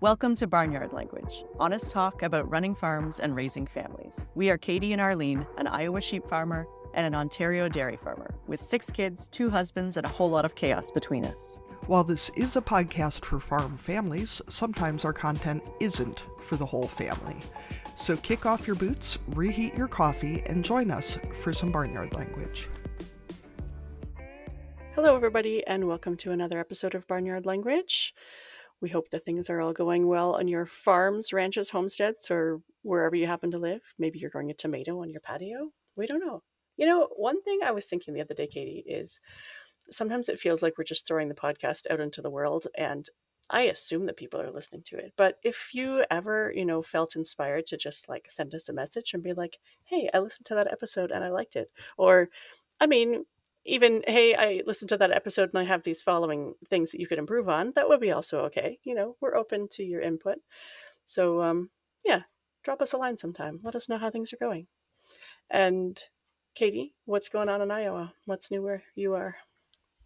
Welcome to Barnyard Language, honest talk about running farms and raising families. We are Katie and Arlene, an Iowa sheep farmer and an Ontario dairy farmer, with 6 kids, 2 husbands, and a whole lot of chaos between us. While this is a podcast for farm families, sometimes our content isn't for the whole family. So kick off your boots, reheat your coffee, and join us for some Barnyard Language. Hello, everybody, and welcome to another episode of Barnyard Language. We hope that things are all going well on your farms, ranches, homesteads, or wherever you happen to live. Maybe you're growing a tomato on your patio. We don't know. You know, one thing I was thinking the other day, Katie, is sometimes it feels like we're just throwing the podcast out into the world, and I assume that people are listening to it. But if you ever, felt inspired to just like send us a message and be like, hey, I listened to that episode and I liked it. Or, even, hey, I listened to that episode and I have these following things that you could improve on, that would be also okay. We're open to your input. So, drop us a line sometime. Let us know how things are going. And Katie, what's going on in Iowa? What's new where you are?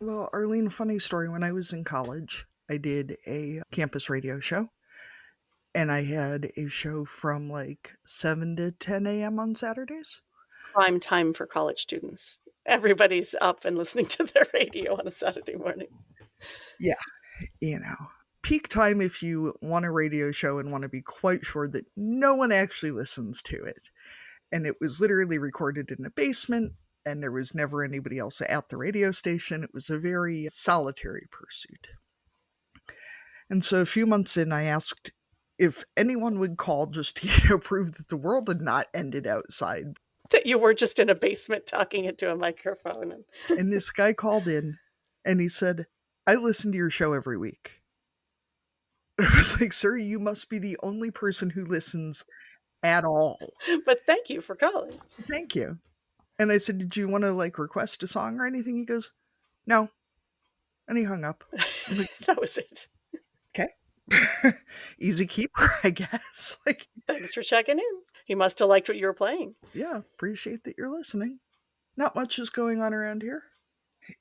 Well, Arlene, funny story. When I was in college, I did a campus radio show. And I had a show from like 7 to 10 a.m. on Saturdays. Prime time for college students. Everybody's up and listening to their radio on a Saturday morning. Yeah, peak time if you want a radio show and want to be quite sure that no one actually listens to it. And it was literally recorded in a basement, and there was never anybody else at the radio station. It was a very solitary pursuit. And so a few months in, I asked if anyone would call just to prove that the world had not ended outside. That you were just in a basement talking into a microphone. And this guy called in, and he said, I listen to your show every week. I was like, sir, you must be the only person who listens at all. But thank you for calling. Thank you. And I said, did you want to request a song or anything? He goes, no. And he hung up. Like, that was it. Okay. Easy keeper, I guess. Thanks for checking in. He must have liked what you were playing. Yeah, appreciate that you're listening. Not much is going on around here.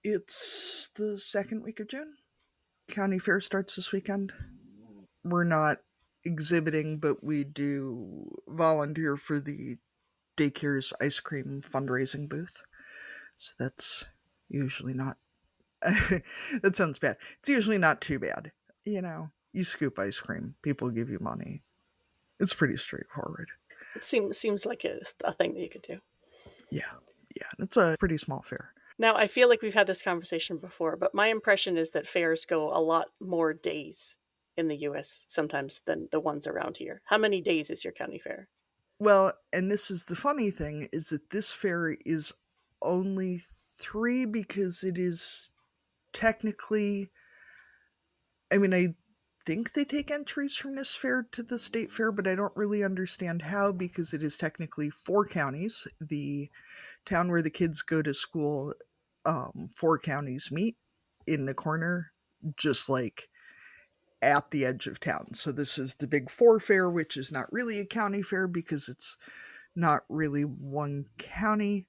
It's the second week of June. County fair starts this weekend. We're not exhibiting, but we do volunteer for the daycare's ice cream fundraising booth. So that's usually not... that sounds bad. It's usually not too bad. You scoop ice cream, people give you money. It's pretty straightforward. It seems like a thing that you could do. Yeah. It's a pretty small fair. Now, I feel like we've had this conversation before, but my impression is that fairs go a lot more days in the U.S. sometimes than the ones around here. How many days is your county fair? Well, and this is the funny thing, is that this fair is only 3 because it is technically... I think they take entries from this fair to the state fair, but I don't really understand how, because it is technically 4 counties. The town where the kids go to school, 4 counties meet in the corner, just at the edge of town. So this is the Big 4 fair, which is not really a county fair because it's not really one county.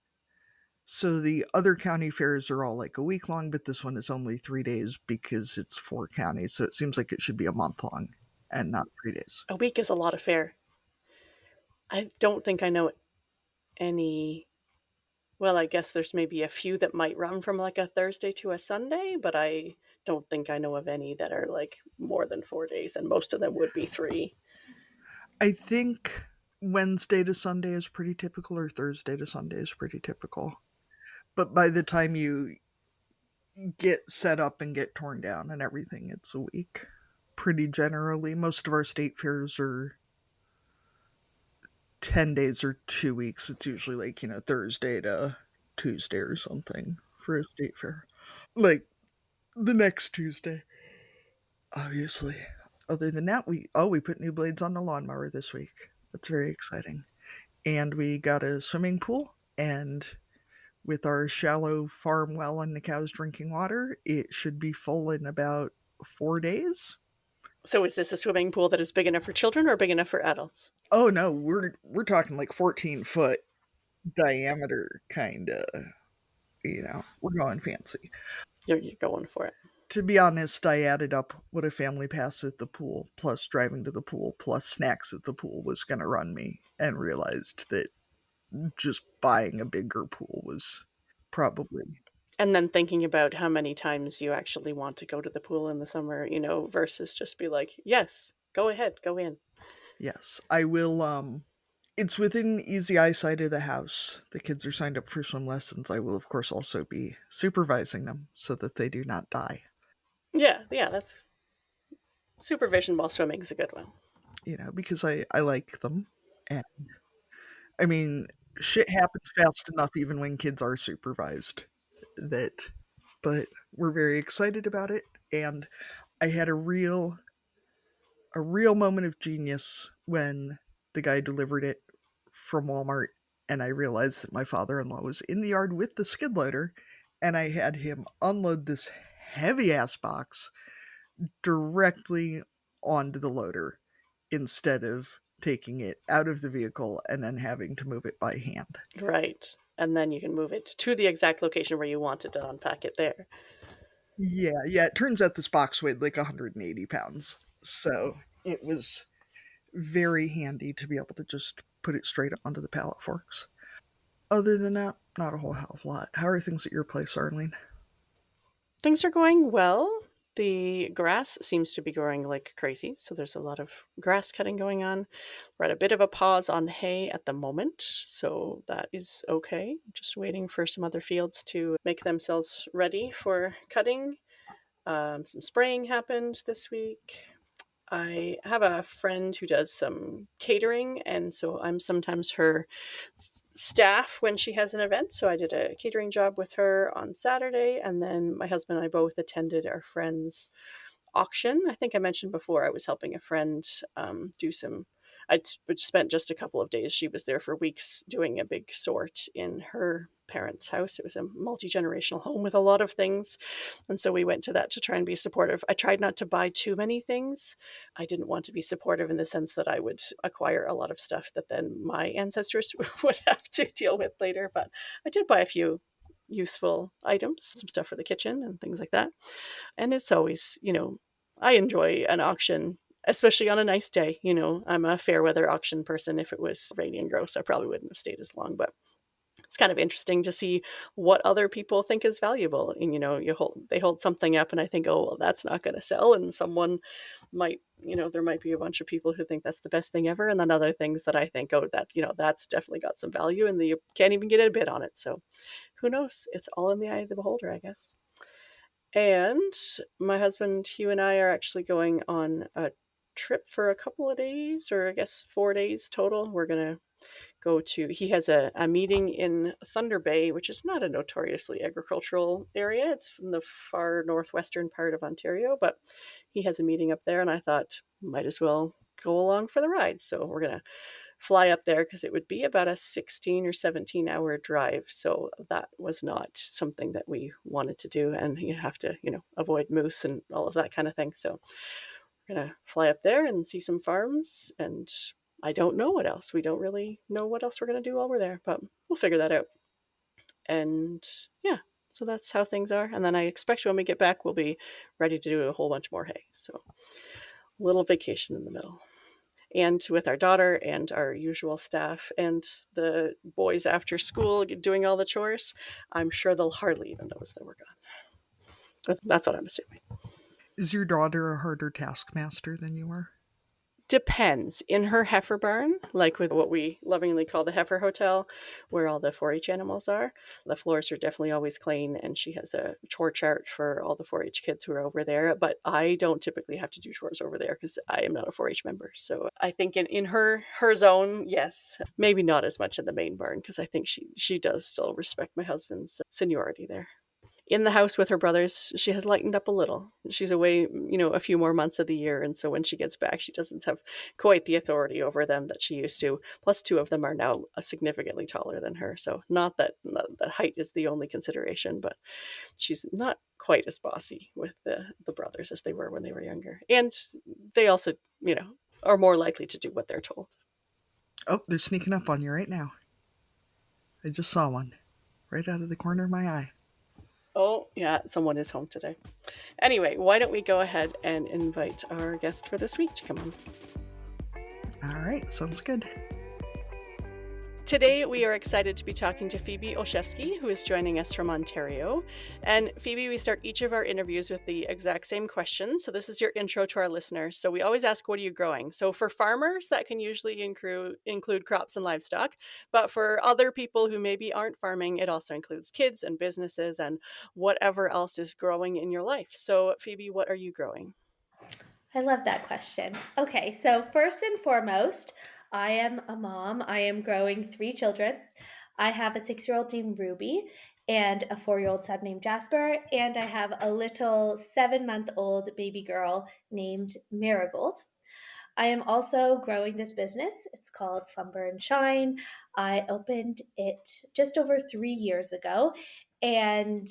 So the other county fairs are all a week long, but this one is only 3 days because it's 4 counties. So it seems like it should be a month long and not 3 days. A week is a lot of fair. I don't think I know any. Well, I guess there's maybe a few that might run from a Thursday to a Sunday, but I don't think I know of any that are more than 4 days, and most of them would be 3. I think Wednesday to Sunday is pretty typical, or Thursday to Sunday is pretty typical. But by the time you get set up and get torn down and everything, it's a week. Pretty generally. Most of our state fairs are 10 days or 2 weeks. It's usually Thursday to Tuesday or something for a state fair. The next Tuesday. Obviously. Other than that, we put new blades on the lawnmower this week. That's very exciting. And we got a swimming pool, and with our shallow farm well and the cows drinking water, it should be full in about 4 days. So is this a swimming pool that is big enough for children or big enough for adults? Oh no, we're talking 14-foot diameter kind of, we're going fancy. You're going for it. To be honest, I added up what a family pass at the pool plus driving to the pool plus snacks at the pool was going to run me and realized that just buying a bigger pool was probably. And then thinking about how many times you actually want to go to the pool in the summer, versus just be like, yes, go ahead, go in. Yes, I will. It's within easy eyesight of the house. The kids are signed up for swim lessons. I will, of course, also be supervising them so that they do not die. Yeah, yeah, that's supervision while swimming is a good one. Because I like them. And I mean, shit happens fast enough even when kids are supervised. That, but we're very excited about it. And I had a real moment of genius when the guy delivered it from Walmart, and I realized that my father-in-law was in the yard with the skid loader, and I had him unload this heavy ass box directly onto the loader instead of taking it out of the vehicle and then having to move it by hand. Right. And then you can move it to the exact location where you wanted to unpack it there. Yeah, yeah, it turns out this box weighed like 180 pounds. So it was very handy to be able to just put it straight onto the pallet forks. Other than that, not a whole hell of a lot. How are things at your place, Arlene? Things are going well. The grass seems to be growing like crazy, so there's a lot of grass cutting going on. We're at a bit of a pause on hay at the moment, so that is okay. Just waiting for some other fields to make themselves ready for cutting. Some spraying happened this week. I have a friend who does some catering, and so I'm sometimes her staff when she has an event. So I did a catering job with her on Saturday, and then my husband and I both attended our friend's auction. I think I mentioned before I was helping a friend do some. I'd spent just a couple of days. She was there for weeks doing a big sort in her parents' house. It was a multi generational home with a lot of things. And so we went to that to try and be supportive. I tried not to buy too many things. I didn't want to be supportive in the sense that I would acquire a lot of stuff that then my ancestors would have to deal with later. But I did buy a few useful items, some stuff for the kitchen and things like that. And it's always, I enjoy an auction, especially on a nice day. I'm a fair weather auction person. If it was rainy and gross, I probably wouldn't have stayed as long. But it's kind of interesting to see what other people think is valuable. And they hold something up, and I think, oh, well, that's not going to sell. And someone might, there might be a bunch of people who think that's the best thing ever, and then other things that I think, oh, that's definitely got some value, and you can't even get a bid on it. So who knows? It's all in the eye of the beholder, I guess. And my husband, Hugh, and I are actually going on a trip for a couple of days, or I guess 4 days total. We're going to he has a meeting in Thunder Bay, which is not a notoriously agricultural area. It's from the far northwestern part of Ontario, but he has a meeting up there, and I thought, might as well go along for the ride. So we're going to fly up there because it would be about a 16 or 17-hour drive. So that was not something that we wanted to do. And you have to, avoid moose and all of that kind of thing. So we're going to fly up there and see some farms. And I don't know what else. We don't really know what else we're going to do while we're there, but we'll figure that out. And yeah, so that's how things are. And then I expect when we get back, we'll be ready to do a whole bunch more hay. So a little vacation in the middle, and with our daughter and our usual staff and the boys after school doing all the chores, I'm sure they'll hardly even notice that we're gone. That's what I'm assuming. Is your daughter a harder taskmaster than you are? Depends. In her heifer barn, like with what we lovingly call the heifer hotel, where all the 4-H animals are, the floors are definitely always clean, and she has a chore chart for all the 4-H kids who are over there. But I don't typically have to do chores over there because I am not a 4-H member. So I think in her zone, yes, maybe not as much in the main barn because I think she does still respect my husband's seniority there. In the house with her brothers, she has lightened up a little. She's away, a few more months of the year. And so when she gets back, she doesn't have quite the authority over them that she used to. Plus, two of them are now significantly taller than her. So not that height is the only consideration, but she's not quite as bossy with the brothers as they were when they were younger. And they also, are more likely to do what they're told. Oh, they're sneaking up on you right now. I just saw one right out of the corner of my eye. Oh, yeah, someone is home today. Anyway, why don't we go ahead and invite our guest for this week to come on? All right, sounds good. Today, we are excited to be talking to Phoebe Olszewski, who is joining us from Ontario. And Phoebe, we start each of our interviews with the exact same question. So this is your intro to our listeners. So we always ask, what are you growing? So for farmers, that can usually include crops and livestock. But for other people who maybe aren't farming, it also includes kids and businesses and whatever else is growing in your life. So Phoebe, what are you growing? I love that question. Okay, so first and foremost, I am a mom. I am growing 3 children. I have a 6-year-old named Ruby and a 4-year-old son named Jasper, and I have a little 7-month-old baby girl named Marigold. I am also growing this business. It's called Slumber and Shine. I opened it just over 3 years ago. And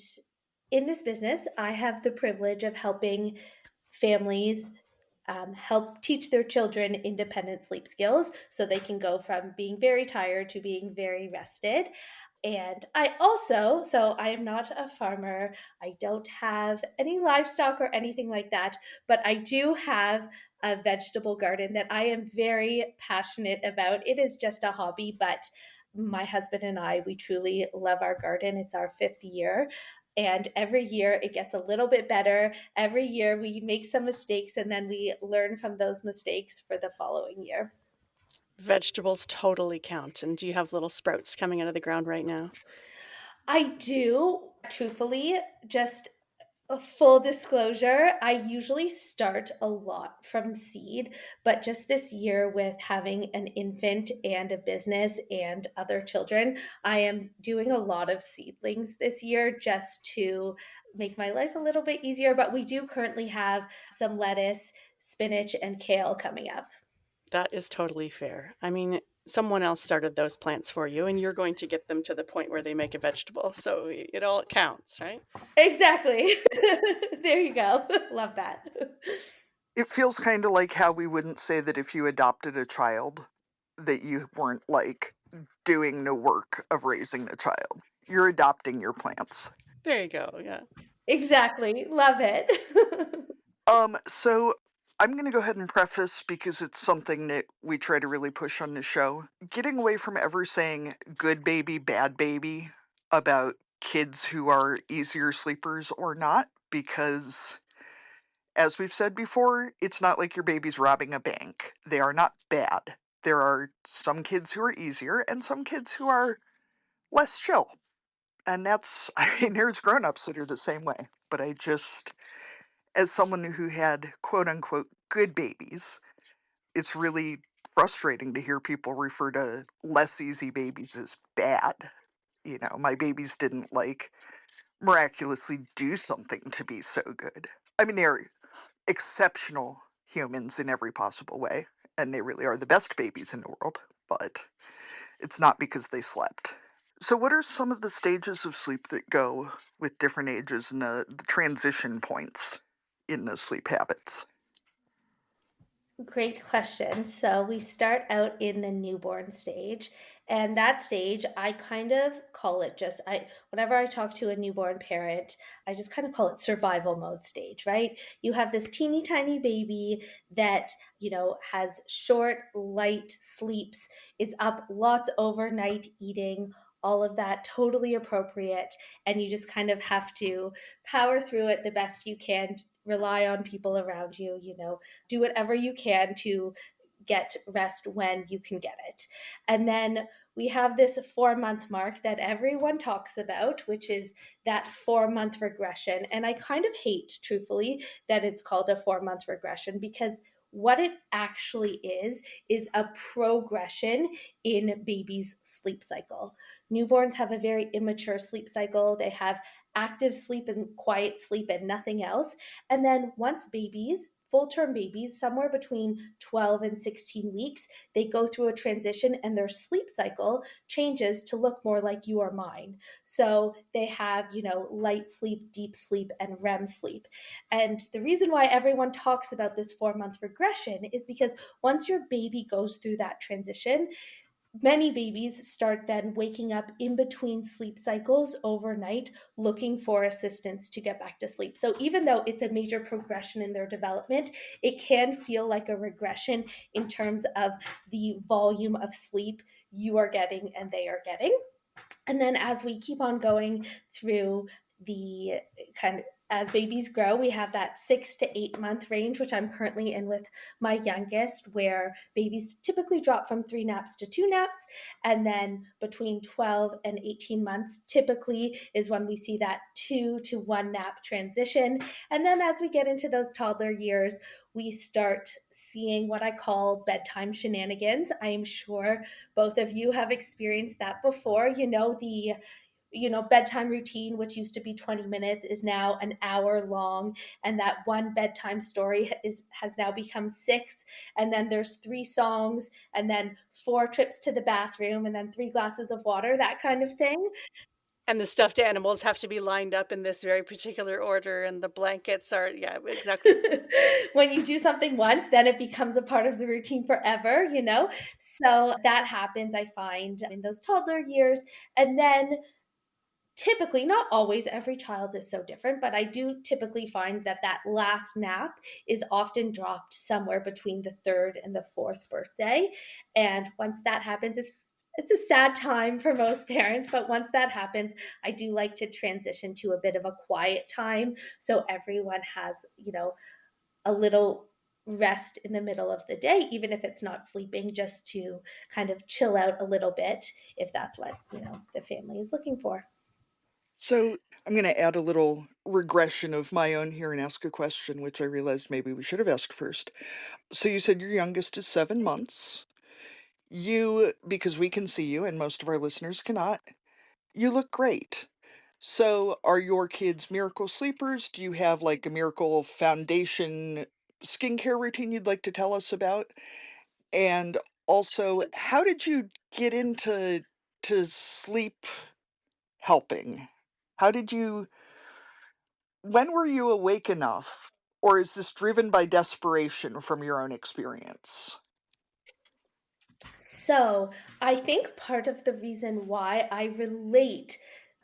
in this business, I have the privilege of helping families help teach their children independent sleep skills so they can go from being very tired to being very rested. And so I am not a farmer. I don't have any livestock or anything like that, but I do have a vegetable garden that I am very passionate about. It is just a hobby, but my husband and I, we truly love our garden. It's our 5th year. And every year it gets a little bit better. Every year we make some mistakes and then we learn from those mistakes for the following year. Vegetables totally count. And do you have little sprouts coming out of the ground right now? I do, truthfully, just a full disclosure, I usually start a lot from seed, but just this year with having an infant and a business and other children, I am doing a lot of seedlings this year just to make my life a little bit easier. But we do currently have some lettuce, spinach, and kale coming up. That is totally fair. I mean, someone else started those plants for you, and you're going to get them to the point where they make a vegetable. So it all counts, right? Exactly. There you go. Love that. It feels kind of like how we wouldn't say that if you adopted a child, that you weren't like doing the work of raising the child. You're adopting your plants. There you go. Yeah. Exactly. Love it. So I'm going to go ahead and preface because it's something that we try to really push on the show. Getting away from ever saying good baby, bad baby about kids who are easier sleepers or not, because as we've said before, it's not like your baby's robbing a bank. They are not bad. There are some kids who are easier and some kids who are less chill. And that's, I mean, there's grown-ups that are the same way. But as someone who had quote unquote good babies, it's really frustrating to hear people refer to less easy babies as bad. You know, my babies didn't like miraculously do something to be so good. I mean, they're exceptional humans in every possible way, and they really are the best babies in the world, but it's not because they slept. So, what are some of the stages of sleep that go with different ages and the transition points in those sleep habits? Great question. So we start out in the newborn stage, and that stage I kind of call it just I whenever I talk to a newborn parent, I just kind of call it survival mode stage, right? You have this teeny tiny baby that, has short, light sleeps, is up lots overnight eating, all of that totally appropriate, and you just kind of have to power through it the best you can, rely on people around you, do whatever you can to get rest when you can get it. And then we have this 4-month mark that everyone talks about, which is that 4-month regression. And I kind of hate, truthfully, that it's called a 4-month regression because what it actually is a progression in baby's sleep cycle. Newborns have a very immature sleep cycle. They have active sleep and quiet sleep and nothing else. And then once babies, full term babies, somewhere between 12 and 16 weeks, they go through a transition and their sleep cycle changes to look more like you or mine. So they have, light sleep, deep sleep, and REM sleep. And the reason why everyone talks about this 4-month regression is because once your baby goes through that transition, many babies start then waking up in between sleep cycles overnight looking for assistance to get back to sleep. So even though it's a major progression in their development, it can feel like a regression in terms of the volume of sleep you are getting and they are getting. And then as we keep on going through the kind of, as babies grow, we have that 6 to 8 month range, which I'm currently in with my youngest, where babies typically drop from 3 naps to 2 naps. And then between 12 and 18 months, typically is when we see that 2 to 1 nap transition. And then as we get into those toddler years, we start seeing what I call bedtime shenanigans. I am sure both of you have experienced that before. The bedtime routine, which used to be 20 minutes, is now an hour long, and that one bedtime story has now become six, and then there's 3 songs, and then 4 trips to the bathroom, and then 3 glasses of water, that kind of thing. And the stuffed animals have to be lined up in this very particular order, and the blankets are, yeah, exactly. When you do something once, then it becomes a part of the routine forever. So that happens, I find, in those toddler years. And then typically, not always, every child is so different, but I do typically find that that last nap is often dropped somewhere between the third and the fourth birthday. And once that happens, it's a sad time for most parents, but once that happens, I do like to transition to a bit of a quiet time so everyone has, a little rest in the middle of the day, even if it's not sleeping, just to kind of chill out a little bit if that's what, the family is looking for. So I'm going to add a little regression of my own here and ask a question, which I realized maybe we should have asked first. So you said your youngest is 7 months. You, because we can see you and most of our listeners cannot, you look great. So are your kids miracle sleepers? Do you have like a miracle foundation skincare routine you'd like to tell us about? And also, how did you get into to sleep helping? How did you When were you awake enough, or is this driven by desperation from your own experience? So, I think part of the reason why I relate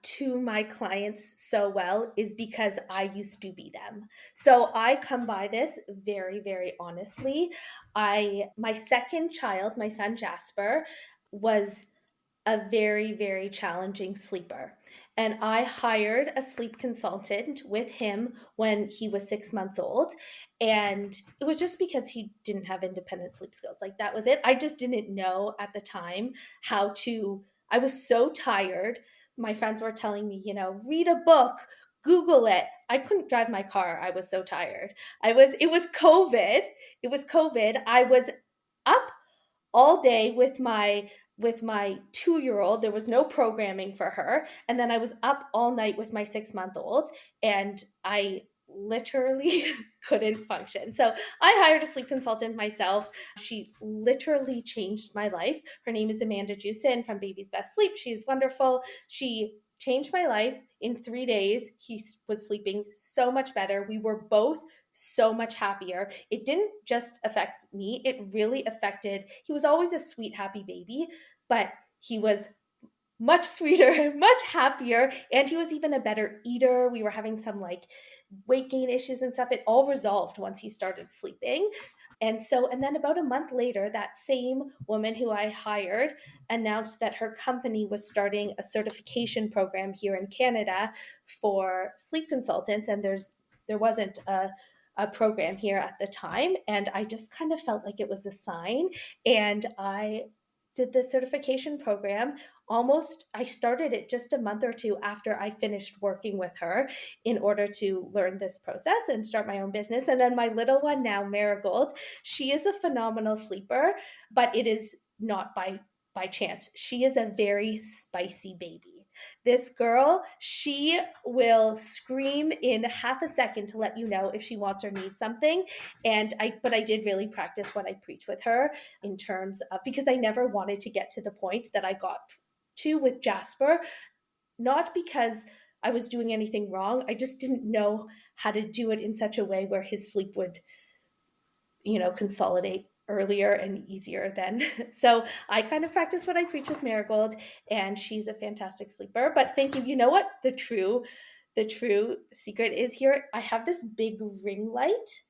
to my clients so well is because I used to be them. So, I come by this very, very honestly. My second child, my son Jasper, was a very, very challenging sleeper. And I hired a sleep consultant with him when he was 6 months old. And it was just because he didn't have independent sleep skills. Like that was it. I just didn't know at the time how to, I was so tired. My friends were telling me, read a book, Google it. I couldn't drive my car. I was so tired. It was COVID. It was COVID. I was up all day with my 2-year-old. There was no programming for her, and then I was up all night with my 6-month-old, and I literally couldn't function. So I hired a sleep consultant myself. She literally changed my life. Her name is Amanda Jewson from Baby's Best Sleep. She's wonderful. She changed my life in 3 days. He was sleeping so much better. We were both so much happier. It didn't just affect me, it really affected. He was always a sweet, happy baby, but he was much sweeter, much happier, and he was even a better eater. We were having some like weight gain issues and stuff. It all resolved once he started sleeping. And then about a month later, that same woman who I hired announced that her company was starting a certification program here in Canada for sleep consultants. And there wasn't a program here at the time. And I just kind of felt like it was a sign. And I did the certification program. I started it just a month or two after I finished working with her in order to learn this process and start my own business. And then my little one now, Marigold, she is a phenomenal sleeper, but it is not by chance. She is a very spicy baby. This girl, she will scream in half a second to let you know if she wants or needs something. But I did really practice what I preach with her in terms of, because I never wanted to get to the point that I got to with Jasper, not because I was doing anything wrong. I just didn't know how to do it in such a way where his sleep would, consolidate earlier and easier than so I kind of practice what I preach with Marigold, and she's a fantastic sleeper. But thank you. You know what the true secret is here? I have this big ring light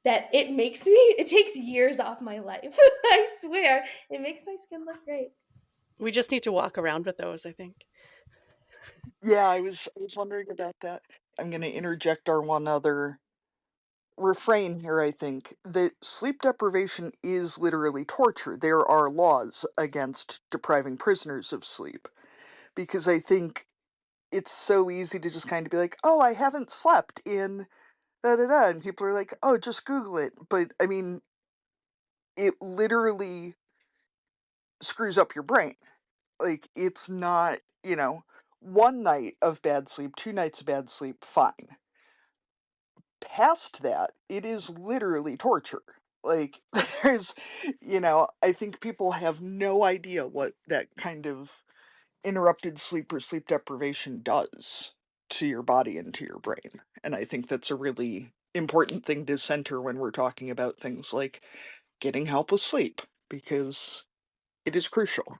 that it takes years off my life. I swear, it makes my skin look great. We just need to walk around with those, I think. Yeah, I was wondering about that. I'm going to interject our one other refrain here, I think, that sleep deprivation is literally torture. There are laws against depriving prisoners of sleep. Because I think it's so easy to just kind of be like, oh, I haven't slept in da da da. And people are like, oh, just Google it. But I mean, it literally screws up your brain. Like, it's not, one night of bad sleep, 2 nights of bad sleep, fine. Past that, it is literally torture. Like, there's, I think people have no idea what that kind of interrupted sleep or sleep deprivation does to your body and to your brain. And I think that's a really important thing to center when we're talking about things like getting help with sleep, because it is crucial.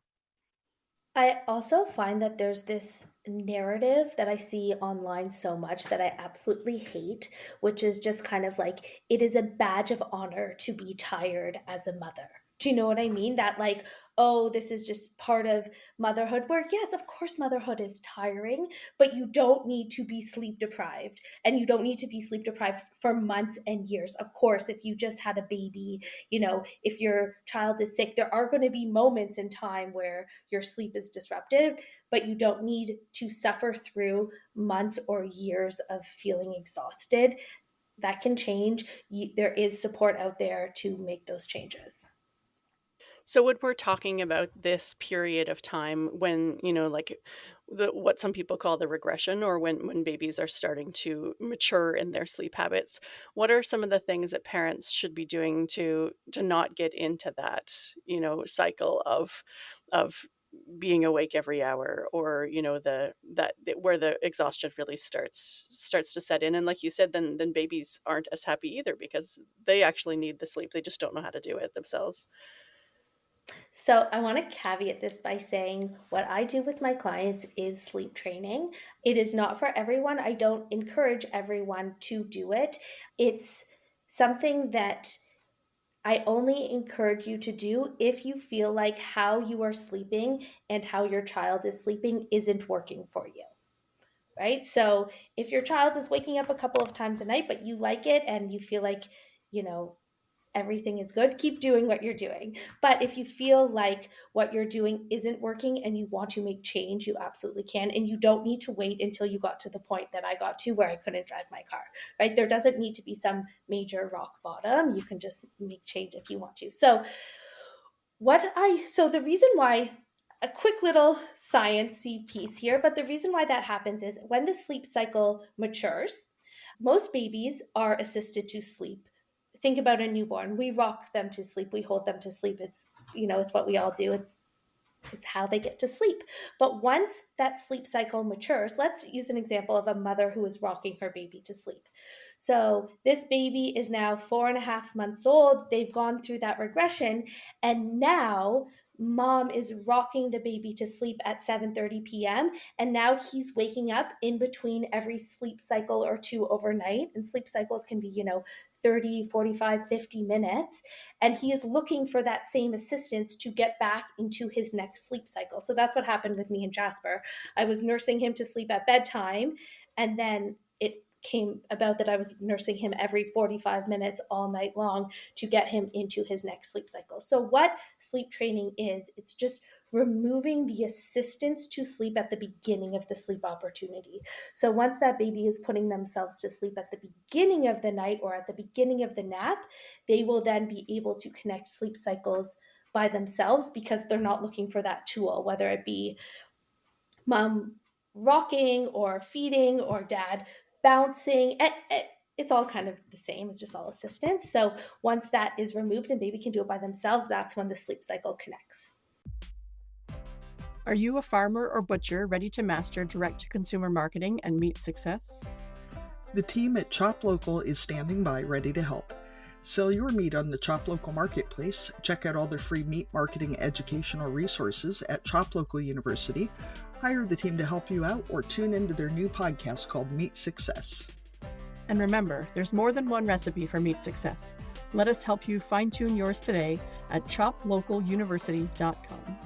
I also find that there's this narrative that I see online so much that I absolutely hate, which is just kind of like it is a badge of honor to be tired as a mother. Do you know what I mean? That, like, oh, this is just part of motherhood, where yes, of course, motherhood is tiring, but you don't need to be sleep deprived, and you don't need to be sleep deprived for months and years. Of course, if you just had a baby, if your child is sick, there are going to be moments in time where your sleep is disrupted, but you don't need to suffer through months or years of feeling exhausted. That can change. There is support out there to make those changes. So when we're talking about this period of time when, like what some people call the regression, or when babies are starting to mature in their sleep habits, what are some of the things that parents should be doing to not get into that, cycle of being awake every hour, or where the exhaustion really starts to set in? And like you said, then babies aren't as happy either, because they actually need the sleep, they just don't know how to do it themselves. So, I want to caveat this by saying what I do with my clients is sleep training. It is not for everyone. I don't encourage everyone to do it. It's something that I only encourage you to do if you feel like how you are sleeping and how your child is sleeping isn't working for you. Right? So, if your child is waking up a couple of times a night, but you like it and you feel like, you know, everything is good, keep doing what you're doing. But if you feel like what you're doing isn't working and you want to make change, you absolutely can. And you don't need to wait until you got to the point that I got to, where I couldn't drive my car, right? There doesn't need to be some major rock bottom. You can just make change if you want to. So the reason why, a quick little sciencey piece here, but the reason why that happens is when the sleep cycle matures, most babies are assisted to sleep. Think about a newborn. We rock them to sleep. We hold them to sleep. It's what we all do. It's how they get to sleep. But once that sleep cycle matures, let's use an example of a mother who is rocking her baby to sleep. So this baby is now 4.5 months old. They've gone through that regression, and now mom is rocking the baby to sleep at 7:30 p.m. And now he's waking up in between every sleep cycle or two overnight. And sleep cycles can be, 30, 45, 50 minutes. And he is looking for that same assistance to get back into his next sleep cycle. So that's what happened with me and Jasper. I was nursing him to sleep at bedtime, and then it came about that I was nursing him every 45 minutes all night long to get him into his next sleep cycle. So what sleep training is, it's just removing the assistance to sleep at the beginning of the sleep opportunity. So once that baby is putting themselves to sleep at the beginning of the night or at the beginning of the nap, they will then be able to connect sleep cycles by themselves, because they're not looking for that tool, whether it be mom rocking or feeding or dad bouncing. It's all kind of the same. It's just all assistance. So once that is removed and baby can do it by themselves, that's when the sleep cycle connects. Are you a farmer or butcher ready to master direct-to-consumer marketing and meet success? The team at ChopLocal is standing by ready to help. Sell your meat on the ChopLocal Marketplace. Check out all their free meat marketing educational resources at ChopLocal University. Hire the team to help you out or tune into their new podcast called Meat Success. And remember, there's more than one recipe for meat success. Let us help you fine-tune yours today at ChopLocalUniversity.com.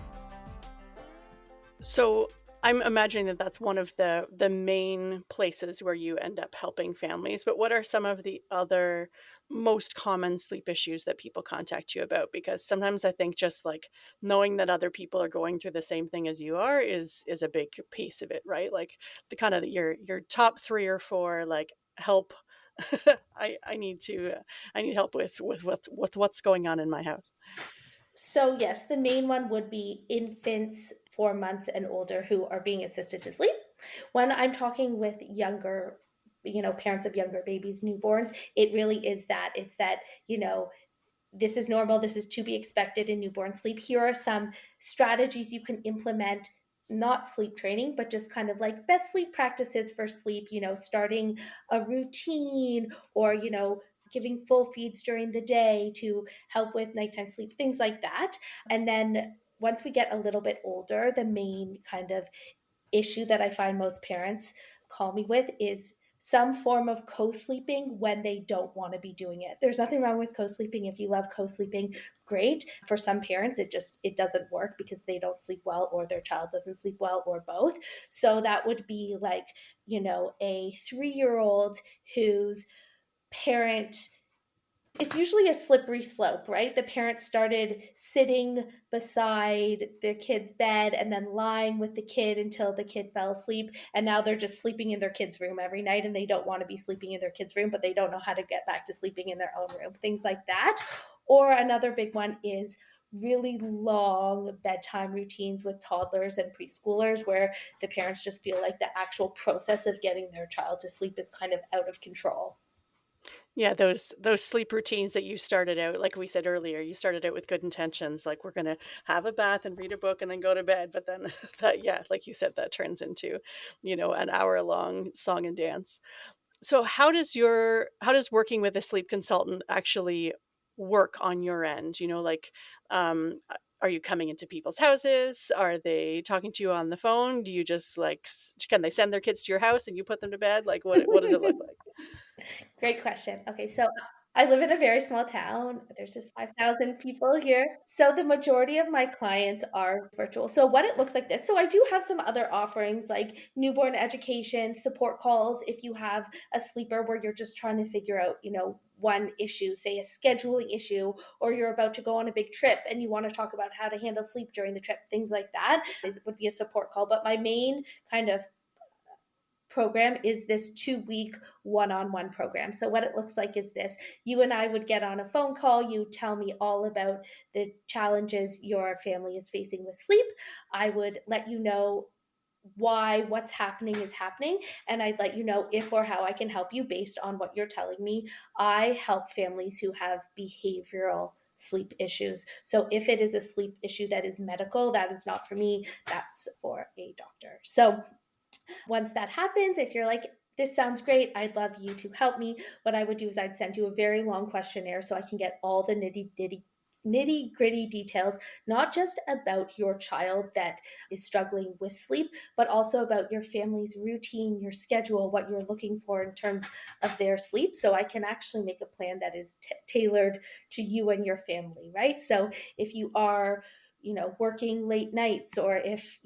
So I'm imagining that that's one of the main places where you end up helping families. But what are some of the other most common sleep issues that people contact you about? Because sometimes I think just like knowing that other people are going through the same thing as you are is a big piece of it, right? Like the kind of your top 3 or 4 like help. I need help with what's going on in my house. So, yes, the main one would be infants 4 months and older who are being assisted to sleep. When I'm talking with younger, parents of younger babies, newborns, it really is that. It's that, this is normal, this is to be expected in newborn sleep. Here are some strategies you can implement, not sleep training, but just kind of like best sleep practices for sleep, starting a routine or, giving full feeds during the day to help with nighttime sleep, things like that. And then once we get a little bit older, the main kind of issue that I find most parents call me with is some form of co-sleeping when they don't want to be doing it. There's nothing wrong with co-sleeping. If you love co-sleeping, great. For some parents, it doesn't work because they don't sleep well or their child doesn't sleep well or both. So that would be like, a 3-year-old whose parent, it's usually a slippery slope, right? The parents started sitting beside their kid's bed and then lying with the kid until the kid fell asleep. And now they're just sleeping in their kid's room every night and they don't want to be sleeping in their kid's room, but they don't know how to get back to sleeping in their own room, things like that. Or another big one is really long bedtime routines with toddlers and preschoolers where the parents just feel like the actual process of getting their child to sleep is kind of out of control. Yeah, those sleep routines that you started out, like we said earlier, you started out with good intentions, like we're going to have a bath and read a book and then go to bed. But then that, yeah, like you said, that turns into, an hour-long song and dance. So how does working with a sleep consultant actually work on your end? Like, are you coming into people's houses? Are they talking to you on the phone? Do you just like, can they send their kids to your house and you put them to bed? Like, what does it look like? Great question. Okay, so I live in a very small town. There's just 5,000 people here. So the majority of my clients are virtual. So what it looks like this. So I do have some other offerings like newborn education, support calls if you have a sleeper where you're just trying to figure out, one issue, say a scheduling issue, or you're about to go on a big trip and you want to talk about how to handle sleep during the trip, things like that would be a support call. But my main kind of program is this 2-week one-on-one program. So what it looks like is this. You and I would get on a phone call. You tell me all about the challenges your family is facing with sleep. I would let you know why what's happening is happening, and I'd let you know if or how I can help you based on what you're telling me. I help families who have behavioral sleep issues. So if it is a sleep issue that is medical, that is not for me, that's for a doctor. So once that happens, if you're like, this sounds great, I'd love you to help me, what I would do is I'd send you a very long questionnaire so I can get all the nitty gritty details, not just about your child that is struggling with sleep, but also about your family's routine, your schedule, what you're looking for in terms of their sleep. So I can actually make a plan that is tailored to you and your family, right? So if you are, working late nights, or if,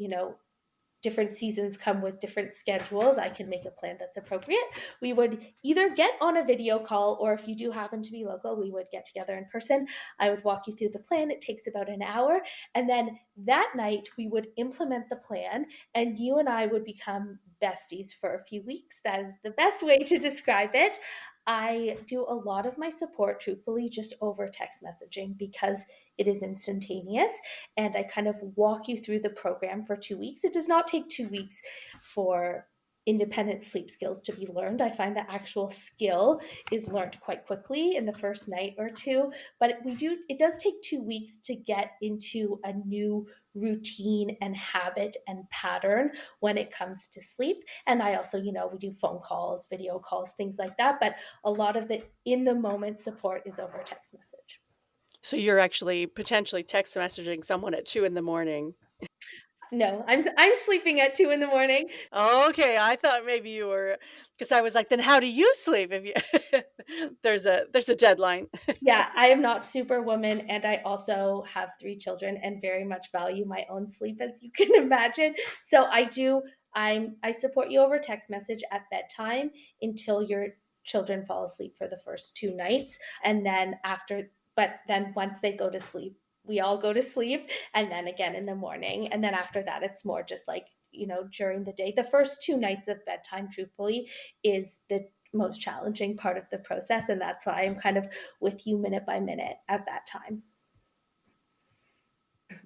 different seasons come with different schedules, I can make a plan that's appropriate. We would either get on a video call, or if you do happen to be local, we would get together in person. I would walk you through the plan. It takes about an hour. And then that night we would implement the plan and you and I would become besties for a few weeks. That is the best way to describe it. I do a lot of my support, truthfully, just over text messaging because it is instantaneous. And I kind of walk you through the program for 2 weeks. It does not take 2 weeks for independent sleep skills to be learned. I find the actual skill is learned quite quickly in the first night or two, but it does take 2 weeks to get into a new routine and habit and pattern when it comes to sleep. And I also, we do phone calls, video calls, things like that, but a lot of the in the moment support is over text message. So you're actually potentially text messaging someone at 2 in the morning. No, I'm sleeping at 2 in the morning. Okay, I thought maybe you were, because I was like, then how do you sleep if you there's a deadline. Yeah, I am not superwoman, and I also have 3 children and very much value my own sleep, as you can imagine. So I support you over text message at bedtime until your children fall asleep for the first 2 nights, and then but then once they go to sleep, we all go to sleep, and then again in the morning, and then after that, it's more just like during the day. The first 2 nights of bedtime, truthfully, is the most challenging part of the process, and that's why I'm kind of with you minute by minute at that time.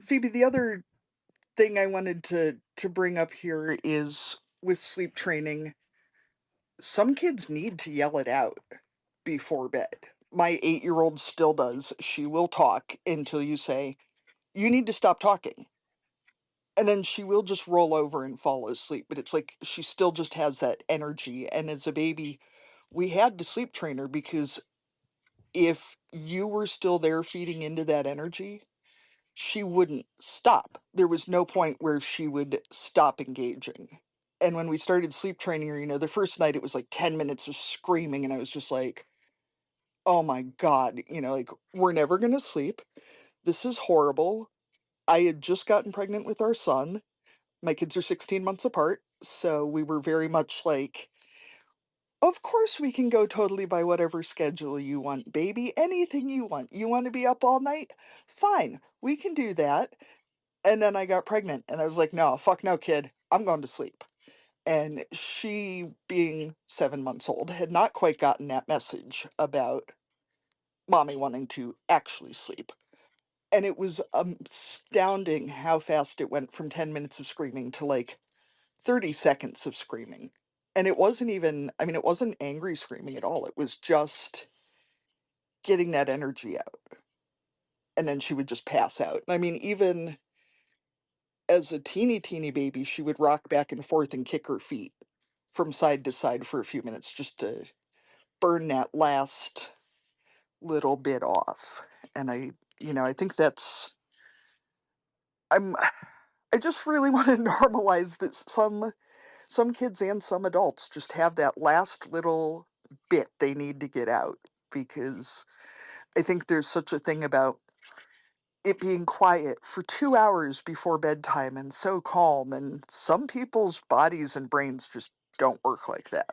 Phoebe, the other thing I wanted to bring up here is with sleep training, some kids need to yell it out before bed. My 8-year-old still does. She will talk until you say, "You need to stop talking." And then she will just roll over and fall asleep, but it's like she still just has that energy. And as a baby, we had to sleep train her because if you were still there feeding into that energy, she wouldn't stop. There was no point where she would stop engaging. And when we started sleep training her, the first night it was like 10 minutes of screaming, and I was just like, oh my God, like, we're never going to sleep. This is horrible. I had just gotten pregnant with our son. My kids are 16 months apart. So we were very much like, of course we can go totally by whatever schedule you want, baby. Anything you want. You want to be up all night? Fine, we can do that. And then I got pregnant and I was like, no, fuck no, kid. I'm going to sleep. And she, being 7 months old, had not quite gotten that message about mommy wanting to actually sleep. And it was astounding how fast it went from 10 minutes of screaming to like 30 seconds of screaming. And it wasn't even, I mean, it wasn't angry screaming at all. It was just getting that energy out. And then she would just pass out. I mean, even as a teeny baby, she would rock back and forth and kick her feet from side to side for a few minutes just to burn that last little bit off. And I think I'm, I just really want to normalize that some kids and some adults just have that last little bit they need to get out, because I think there's such a thing about it being quiet for 2 hours before bedtime and so calm, and some people's bodies and brains just don't work like that.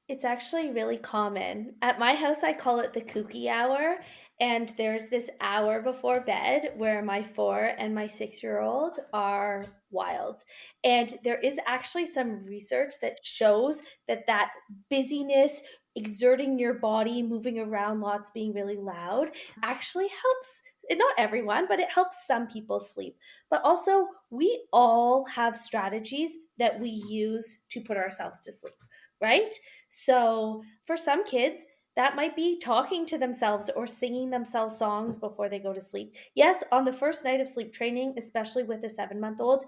It's actually really common. At my house, I call it the kooky hour. And there's this hour before bed where my 4 and my 6 year old are wild. And there is actually some research that shows that busyness, exerting your body, moving around lots, being really loud, actually helps. Not everyone, but it helps some people sleep. But also, we all have strategies that we use to put ourselves to sleep, right? So for some kids, that might be talking to themselves or singing themselves songs before they go to sleep. Yes, on the first night of sleep training, especially with a 7 month old,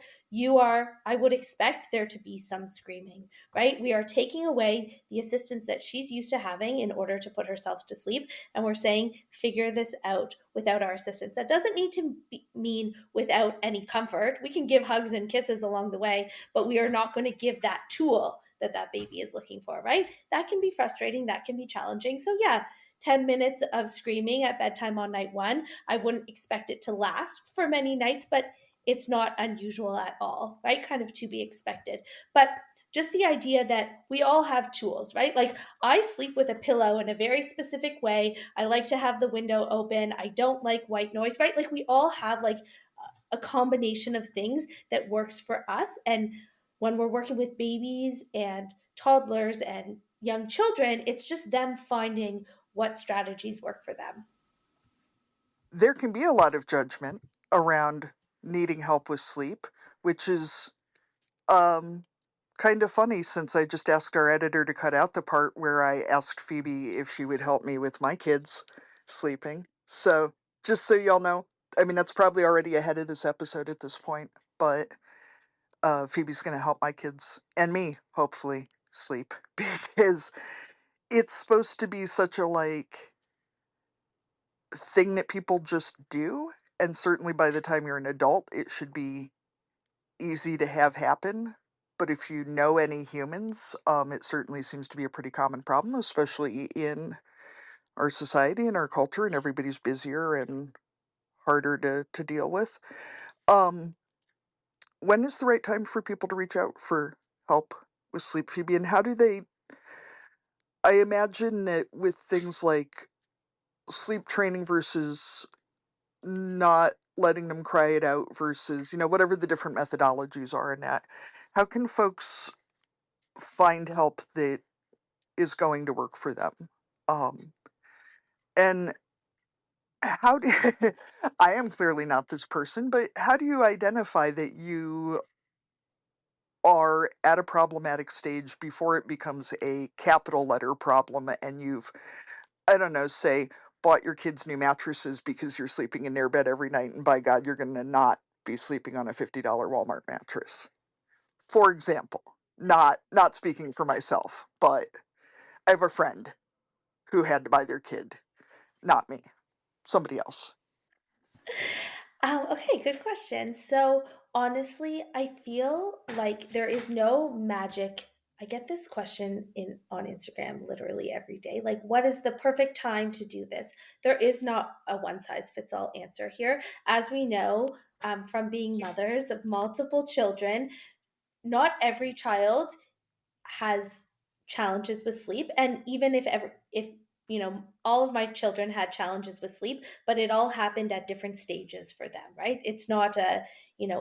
I would expect there to be some screaming, right? We are taking away the assistance that she's used to having in order to put herself to sleep. And we're saying, figure this out without our assistance. That doesn't need to mean without any comfort. We can give hugs and kisses along the way, but we are not going to give that tool that baby is looking for, right? That can be frustrating. That can be challenging. So, yeah, 10 minutes of screaming at bedtime on night one. I wouldn't expect it to last for many nights, but it's not unusual at all, right? Kind of to be expected. But just the idea that we all have tools, right? Like I sleep with a pillow in a very specific way. I like to have the window open. I don't like white noise, right? Like we all have like a combination of things that works for us. And when we're working with babies and toddlers and young children, it's just them finding what strategies work for them. There can be a lot of judgment around needing help with sleep, which is um kind of funny since I just asked our editor to cut out the part where I asked Phoebe if she would help me with my kids sleeping. So, just so y'all know, I mean, that's probably already ahead of this episode at this point, but Phoebe's going to help my kids and me, hopefully, sleep because it's supposed to be such a like thing that people just do. And certainly by the time you're an adult, it should be easy to have happen. But if you know any humans, it certainly seems to be a pretty common problem, especially in our society and our culture, and everybody's busier and harder to deal with. Um, when is the right time for people to reach out for help with sleep, Phoebe? And how do they? I imagine that with things like sleep training versus not letting them cry it out versus, whatever the different methodologies are in that, how can folks find help that is going to work for them? Um, and how do I am clearly not this person, but how do you identify that you are at a problematic stage before it becomes a capital letter problem and you've, I don't know, say, bought your kids new mattresses because you're sleeping in their bed every night, and by God, you're going to not be sleeping on a $50 Walmart mattress, for example. Not speaking for myself, but I have a friend who had to buy their kid, not me, somebody else. Okay, good question. So, honestly, I feel like there is no magic. I get this question in on Instagram literally every day. Like, what is the perfect time to do this? There is not a one size fits all answer here. As we know, from being mothers of multiple children, not every child has challenges with sleep, and even if all of my children had challenges with sleep, but it all happened at different stages for them, right? It's not a,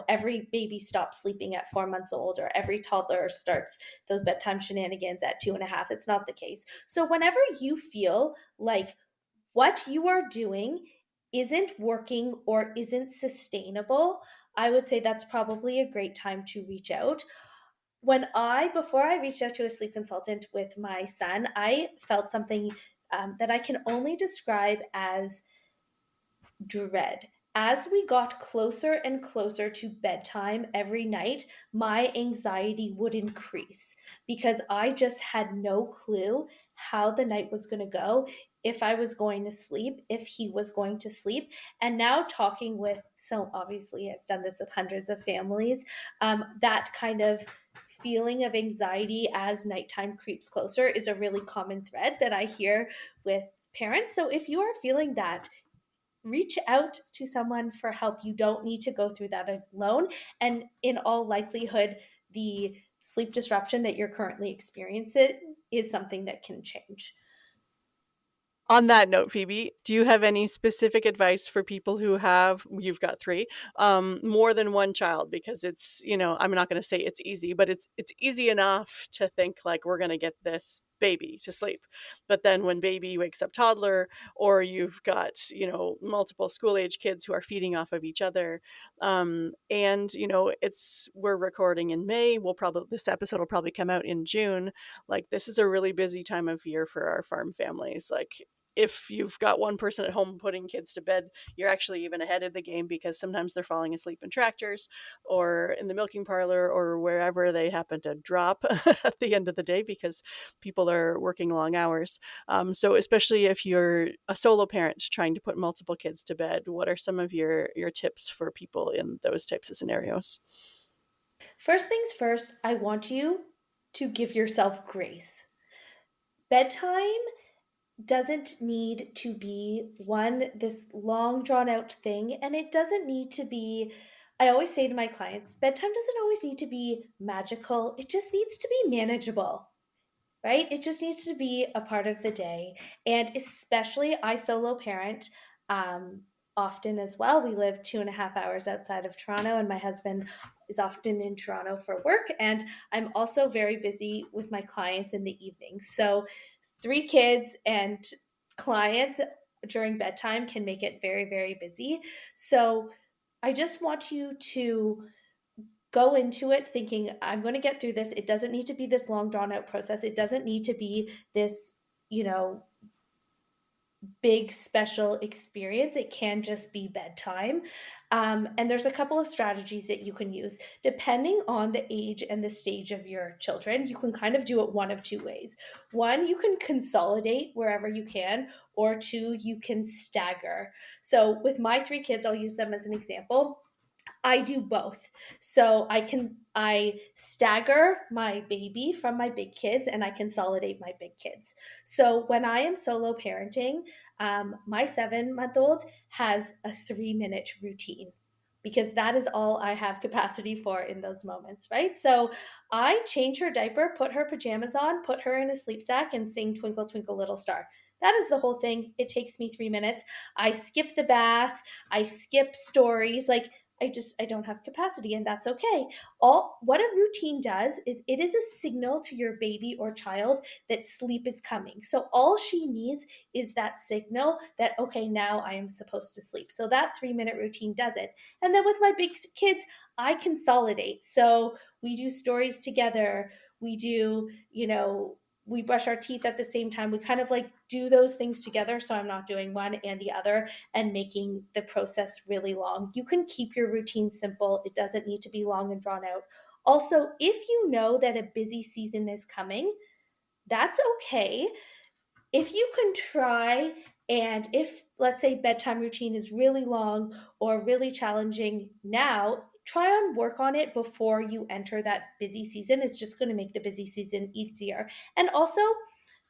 every baby stops sleeping at 4 months old, or every toddler starts those bedtime shenanigans at 2.5. It's not the case. So whenever you feel like what you are doing isn't working or isn't sustainable, I would say that's probably a great time to reach out. Before I reached out to a sleep consultant with my son, I felt something that I can only describe as dread. As we got closer and closer to bedtime every night, my anxiety would increase because I just had no clue how the night was going to go, if I was going to sleep, if he was going to sleep. And now, so obviously, I've done this with hundreds of families, that kind of feeling of anxiety as nighttime creeps closer is a really common thread that I hear with parents. So if you are feeling that, reach out to someone for help. You don't need to go through that alone. And in all likelihood, the sleep disruption that you're currently experiencing is something that can change. On that note, Phoebe, do you have any specific advice for people who you've got three, more than one child? Because it's, I'm not going to say it's easy, but it's easy enough to think like we're going to get this baby to sleep. But then when baby wakes up toddler, or you've got, multiple school age kids who are feeding off of each other. And, we're recording in May. This episode will probably come out in June. Like, this is a really busy time of year for our farm families. Like, if you've got one person at home putting kids to bed, you're actually even ahead of the game, because sometimes they're falling asleep in tractors or in the milking parlor or wherever they happen to drop at the end of the day, because people are working long hours. So especially if you're a solo parent trying to put multiple kids to bed, what are some of your tips for people in those types of scenarios? First things first, I want you to give yourself grace. Bedtime doesn't need to be this long drawn out thing, and it doesn't need to be. I always say to my clients, bedtime doesn't always need to be magical, it just needs to be manageable, right? It just needs to be a part of the day. And especially, I solo parent often as well. We live 2.5 hours outside of Toronto, and my husband is often in Toronto for work. And I'm also very busy with my clients in the evening. So, 3 kids and clients during bedtime can make it very, very busy. So, I just want you to go into it thinking, I'm going to get through this. It doesn't need to be this long drawn out process. It doesn't need to be this, you know, big special experience. It can just be bedtime. And there's a couple of strategies that you can use depending on the age and the stage of your children. You can kind of do it one of two ways. One, you can consolidate wherever you can, or two, you can stagger. So with my three kids, I'll use them as an example. I do both. So I stagger my baby from my big kids and I consolidate my big kids. So when I am solo parenting, my 7 month old has a 3 minute routine because that is all I have capacity for in those moments, right? So I change her diaper, put her pajamas on, put her in a sleep sack, and sing Twinkle, Twinkle, Little Star. That is the whole thing. It takes me 3 minutes. I skip the bath, I skip stories. Like, I don't have capacity, and that's okay. All what a routine does is it is a signal to your baby or child that sleep is coming. So all she needs is that signal that, okay, now I am supposed to sleep. So that 3 minute routine does it. And then with my big kids, I consolidate. So we do stories together. We do, we brush our teeth at the same time. We kind of like do those things together. So I'm not doing one and the other and making the process really long. You can keep your routine simple. It doesn't need to be long and drawn out. Also, if you know that a busy season is coming, that's okay. If you can try, and if, let's say, bedtime routine is really long or really challenging now, try and work on it before you enter that busy season. It's just going to make the busy season easier. And also,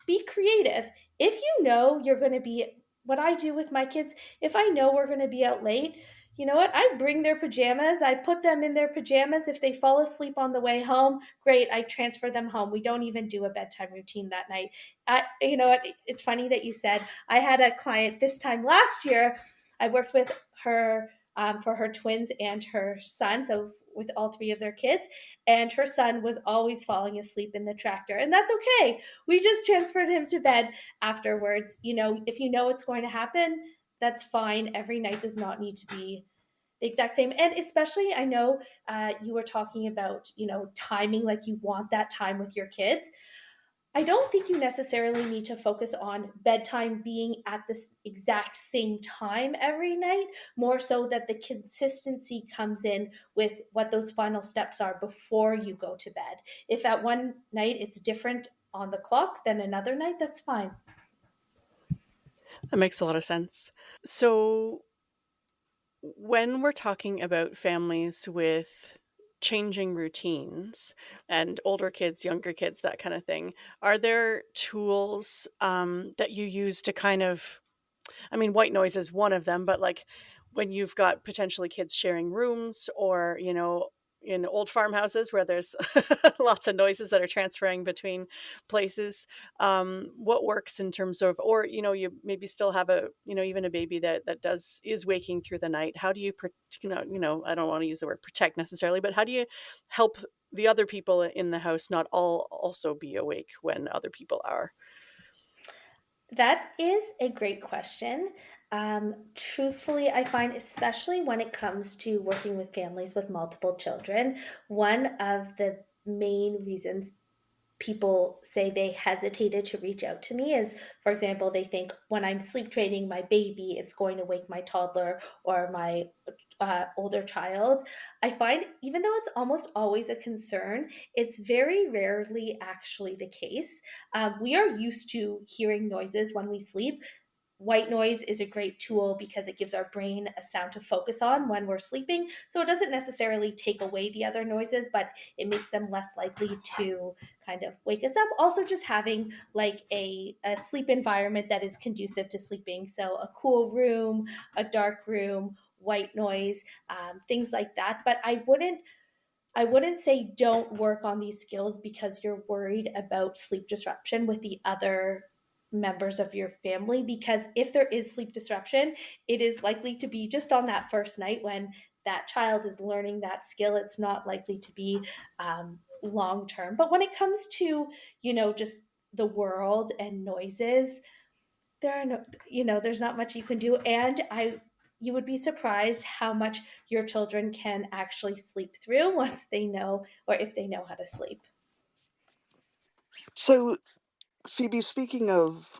be creative. If you know you're going to be, what I do with my kids, if I know we're going to be out late, you know what? I bring their pajamas. I put them in their pajamas. If they fall asleep on the way home, great. I transfer them home. We don't even do a bedtime routine that night. You know what? It's funny that you said I had a client this time last year. I worked with her for her twins and her son, so with all three of their kids. And her son was always falling asleep in the tractor, and that's okay. We just transferred him to bed afterwards. If you know it's going to happen, that's fine. Every night does not need to be the exact same. And especially, I know you were talking about, timing, like you want that time with your kids. I don't think you necessarily need to focus on bedtime being at this exact same time every night, more so that the consistency comes in with what those final steps are before you go to bed. If at one night it's different on the clock than another night, that's fine. That makes a lot of sense. So, when we're talking about families with changing routines and older kids, younger kids, that kind of thing, are there tools that you use to kind of, I mean, white noise is one of them, but like when you've got potentially kids sharing rooms or, in old farmhouses where there's lots of noises that are transferring between places, what works in terms of, or, you maybe still have a, even a baby that is waking through the night. How do you, I don't want to use the word protect necessarily, but how do you help the other people in the house not all also be awake when other people are? That is a great question. Truthfully, I find, especially when it comes to working with families with multiple children, one of the main reasons people say they hesitated to reach out to me is, for example, they think when I'm sleep training my baby, it's going to wake my toddler or my older child. I find, even though it's almost always a concern, it's very rarely actually the case. We are used to hearing noises when we sleep. White noise is a great tool because it gives our brain a sound to focus on when we're sleeping. So it doesn't necessarily take away the other noises, but it makes them less likely to kind of wake us up. Also, just having like a sleep environment that is conducive to sleeping. So a cool room, a dark room, white noise, things like that. But I wouldn't say don't work on these skills because you're worried about sleep disruption with the other members of your family. Because if there is sleep disruption, it is likely to be just on that first night when that child is learning that skill. It's not likely to be long term. But when it comes to, just the world and noises, there are no, there's not much you can do. And you would be surprised how much your children can actually sleep through once they know, or if they know how to sleep. So, Phoebe, speaking of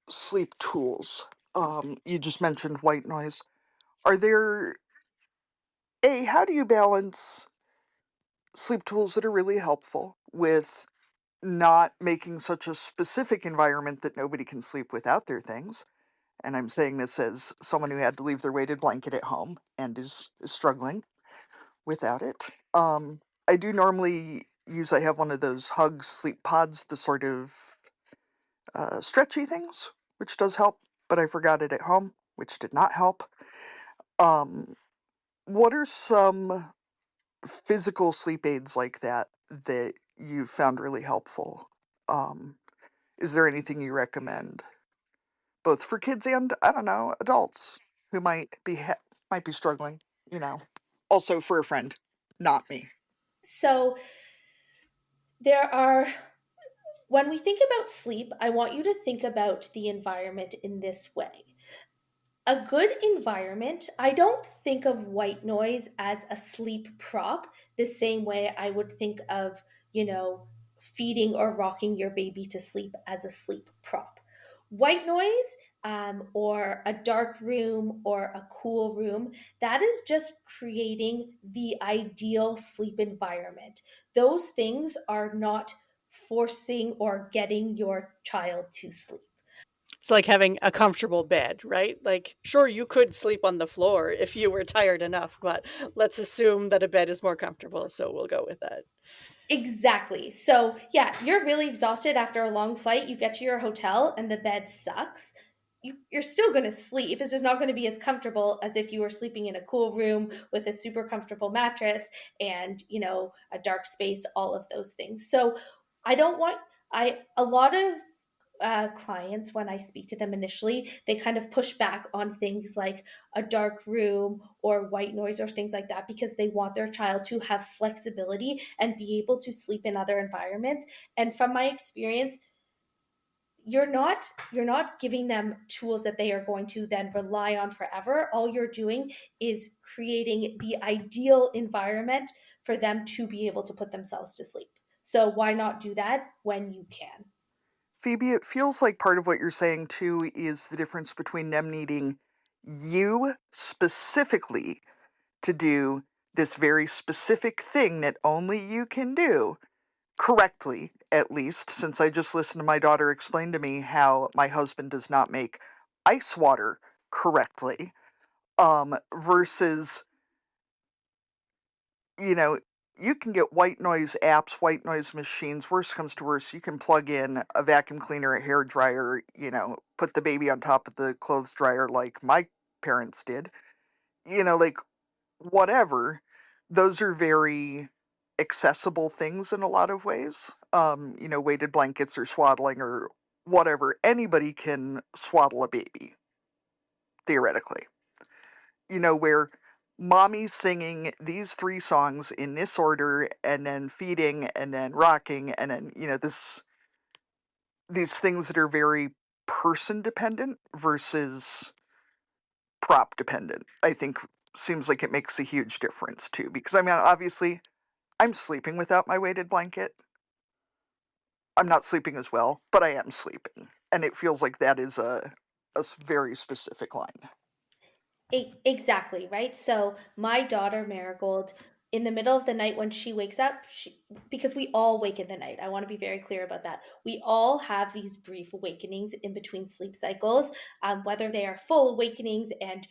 sleep tools, you just mentioned white noise. Are there, how do you balance sleep tools that are really helpful with not making such a specific environment that nobody can sleep without their things? And I'm saying this as someone who had to leave their weighted blanket at home and is struggling without it. I do normally I have one of those Hug sleep pods, the sort of stretchy things, which does help, but I forgot it at home, which did not help. Um, what are some physical sleep aids like that you've found really helpful? Um, is there anything you recommend, both for kids and, I don't know, adults who might be struggling? You know, also for a friend, not me. So there are, when we think about sleep, I want you to think about the environment in this way. A good environment, I don't think of white noise as a sleep prop the same way I would think of, you know, feeding or rocking your baby to sleep as a sleep prop. White noise, or a dark room or a cool room, that is just creating the ideal sleep environment. Those things are not forcing or getting your child to sleep. It's like having a comfortable bed, right? Like, sure, you could sleep on the floor if you were tired enough, but let's assume that a bed is more comfortable, so we'll go with that. Exactly. So, yeah, you're really exhausted after a long flight. You get to your hotel and the bed sucks. You're still going to sleep. It's just not going to be as comfortable as if you were sleeping in a cool room with a super comfortable mattress and, a dark space, all of those things. So, I don't want, a lot of clients, when I speak to them initially, they kind of push back on things like a dark room or white noise or things like that because they want their child to have flexibility and be able to sleep in other environments. And from my experience, you're not giving them tools that they are going to then rely on forever. All you're doing is creating the ideal environment for them to be able to put themselves to sleep. So why not do that when you can? Phoebe, it feels like part of what you're saying too is the difference between them needing you specifically to do this very specific thing that only you can do correctly, at least, since I just listened to my daughter explain to me how my husband does not make ice water correctly, versus, you know, you can get white noise apps, white noise machines. Worst comes to worst, you can plug in a vacuum cleaner, a hair dryer, put the baby on top of the clothes dryer like my parents did. Like whatever. Those are very accessible things in a lot of ways. Weighted blankets or swaddling or whatever. Anybody can swaddle a baby, theoretically. Where mommy's singing these three songs in this order and then feeding and then rocking and then, these things that are very person dependent versus prop dependent, I think seems like it makes a huge difference too. Because I mean, obviously, I'm sleeping without my weighted blanket. I'm not sleeping as well, but I am sleeping. And it feels like that is a very specific line. Exactly, right? So my daughter Marigold, in the middle of the night when she wakes up, because we all wake in the night. I want to be very clear about that. We all have these brief awakenings in between sleep cycles, whether they are full awakenings and,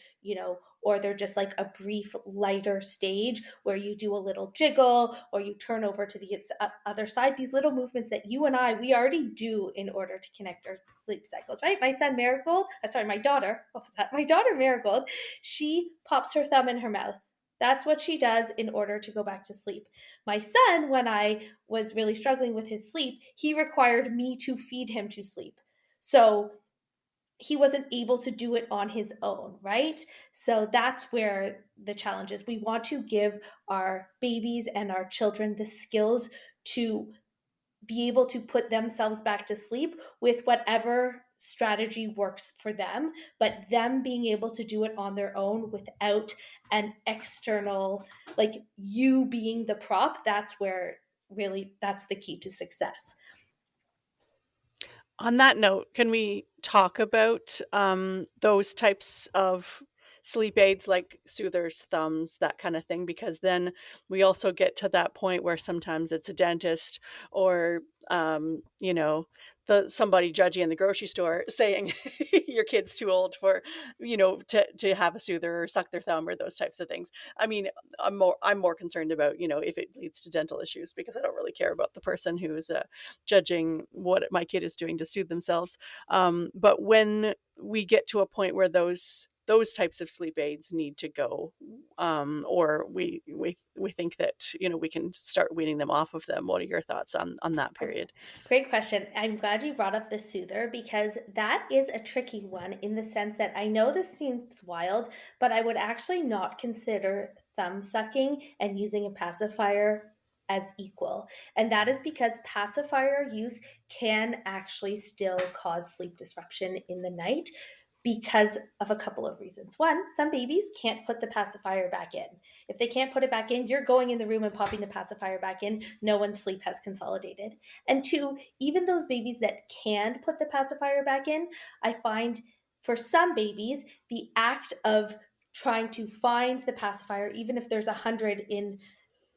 or they're just like a brief lighter stage where you do a little jiggle or you turn over to the other side. These little movements that you and we already do in order to connect our sleep cycles, right? My son Marigold, sorry, my daughter, what was that? My daughter Marigold, she pops her thumb in her mouth. That's what she does in order to go back to sleep. My son, when I was really struggling with his sleep, he required me to feed him to sleep. So he wasn't able to do it on his own, right? So that's where the challenge is. We want to give our babies and our children the skills to be able to put themselves back to sleep with whatever strategy works for them, but them being able to do it on their own without an external, like you being the prop, that's where really that's the key to success. On that note, can we talk about those types of sleep aids like soothers, thumbs, that kind of thing? Because then we also get to that point where sometimes it's a dentist or, you know, somebody judgy in the grocery store saying your kid's too old for, to have a soother or suck their thumb or those types of things. I mean, I'm more concerned about, if it leads to dental issues, because I don't really care about the person who's judging what my kid is doing to soothe themselves. But when we get to a point where those types of sleep aids need to go, or we think that we can start weaning them off of them. What are your thoughts on that period? Great question. I'm glad you brought up the soother because that is a tricky one in the sense that I know this seems wild, but I would actually not consider thumb sucking and using a pacifier as equal. And that is because pacifier use can actually still cause sleep disruption in the night because of a couple of reasons. One, some babies can't put the pacifier back in. If they can't put it back in, you're going in the room and popping the pacifier back in. No one's sleep has consolidated. And two, even those babies that can put the pacifier back in, I find for some babies, the act of trying to find the pacifier, even if there's 100 in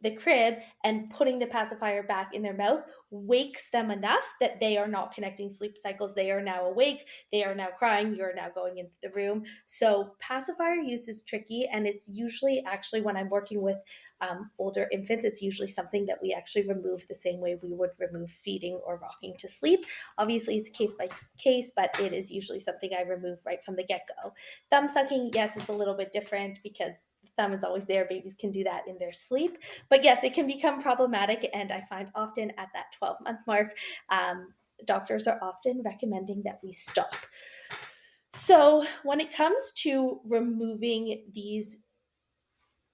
the crib and putting the pacifier back in their mouth wakes them enough that they are not connecting sleep cycles. They are now awake. They are now crying. You're now going into the room. So pacifier use is tricky. And it's usually actually when I'm working with older infants, it's usually something that we actually remove the same way we would remove feeding or rocking to sleep. Obviously, it's case by case, but it is usually something I remove right from the get-go. Thumb sucking, yes, it's a little bit different because the thumb is always there. Babies can do that in their sleep. But yes, it can become problematic. And I find often at that 12-month mark, doctors are often recommending that we stop. So when it comes to removing these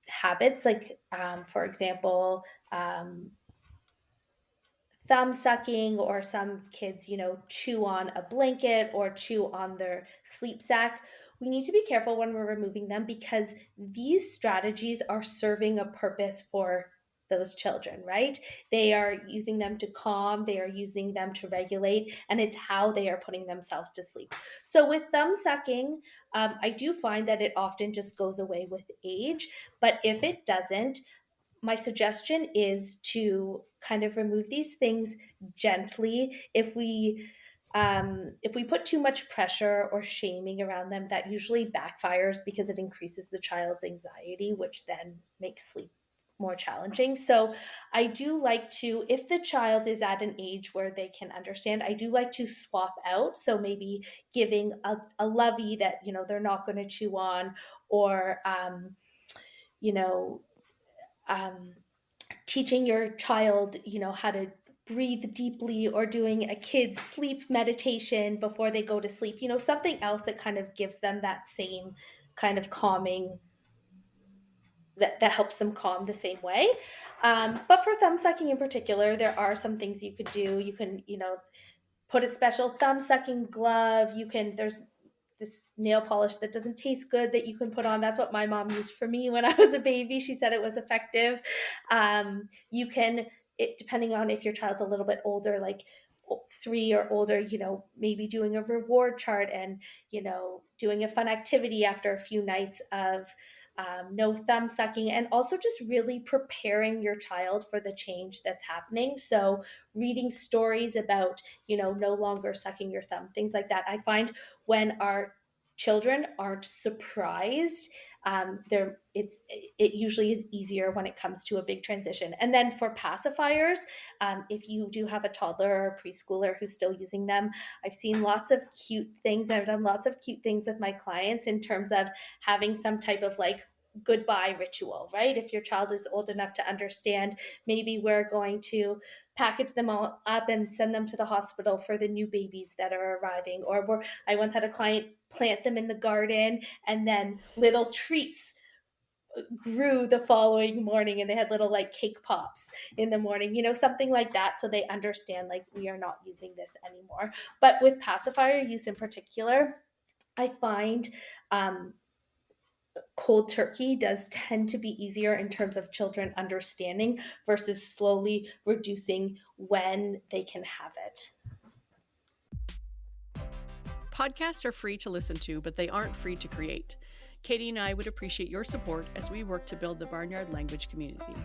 habits, like for example, thumb sucking, or some kids, chew on a blanket or chew on their sleep sack. We need to be careful when we're removing them because these strategies are serving a purpose for those children, right? They are using them to calm, they are using them to regulate, and it's how they are putting themselves to sleep. So with thumb sucking, I do find that it often just goes away with age. But if it doesn't, my suggestion is to kind of remove these things gently. If we put too much pressure or shaming around them, that usually backfires because it increases the child's anxiety, which then makes sleep more challenging. So I do like to, if the child is at an age where they can understand, I do like to swap out. So maybe giving a lovey that they're not going to chew on, or you know um, teaching your child, how to breathe deeply, or doing a kid's sleep meditation before they go to sleep, something else that kind of gives them that same kind of calming, that helps them calm the same way. But for thumb sucking in particular, there are some things you could do. You can, put a special thumb sucking glove. There's this nail polish that doesn't taste good that you can put on. That's what my mom used for me when I was a baby. She said it was effective. You can, depending on if your child's a little bit older, like 3 or older, maybe doing a reward chart and, doing a fun activity after a few nights of no thumb sucking, and also just really preparing your child for the change that's happening. So reading stories about, no longer sucking your thumb, things like that. I find when our children aren't surprised, it usually is easier when it comes to a big transition. And then for pacifiers, if you do have a toddler or a preschooler who's still using them, I've seen lots of cute things. I've done lots of cute things with my clients in terms of having some type of like goodbye ritual, right? If your child is old enough to understand, maybe we're going to package them all up and send them to the hospital for the new babies that are arriving. Or I once had a client plant them in the garden, and then little treats grew the following morning and they had little like cake pops in the morning, something like that. So they understand like we are not using this anymore. But with pacifier use in particular, I find cold turkey does tend to be easier in terms of children understanding versus slowly reducing when they can have it. Podcasts are free to listen to, but they aren't free to create. Katie and I would appreciate your support as we work to build the Barnyard language community.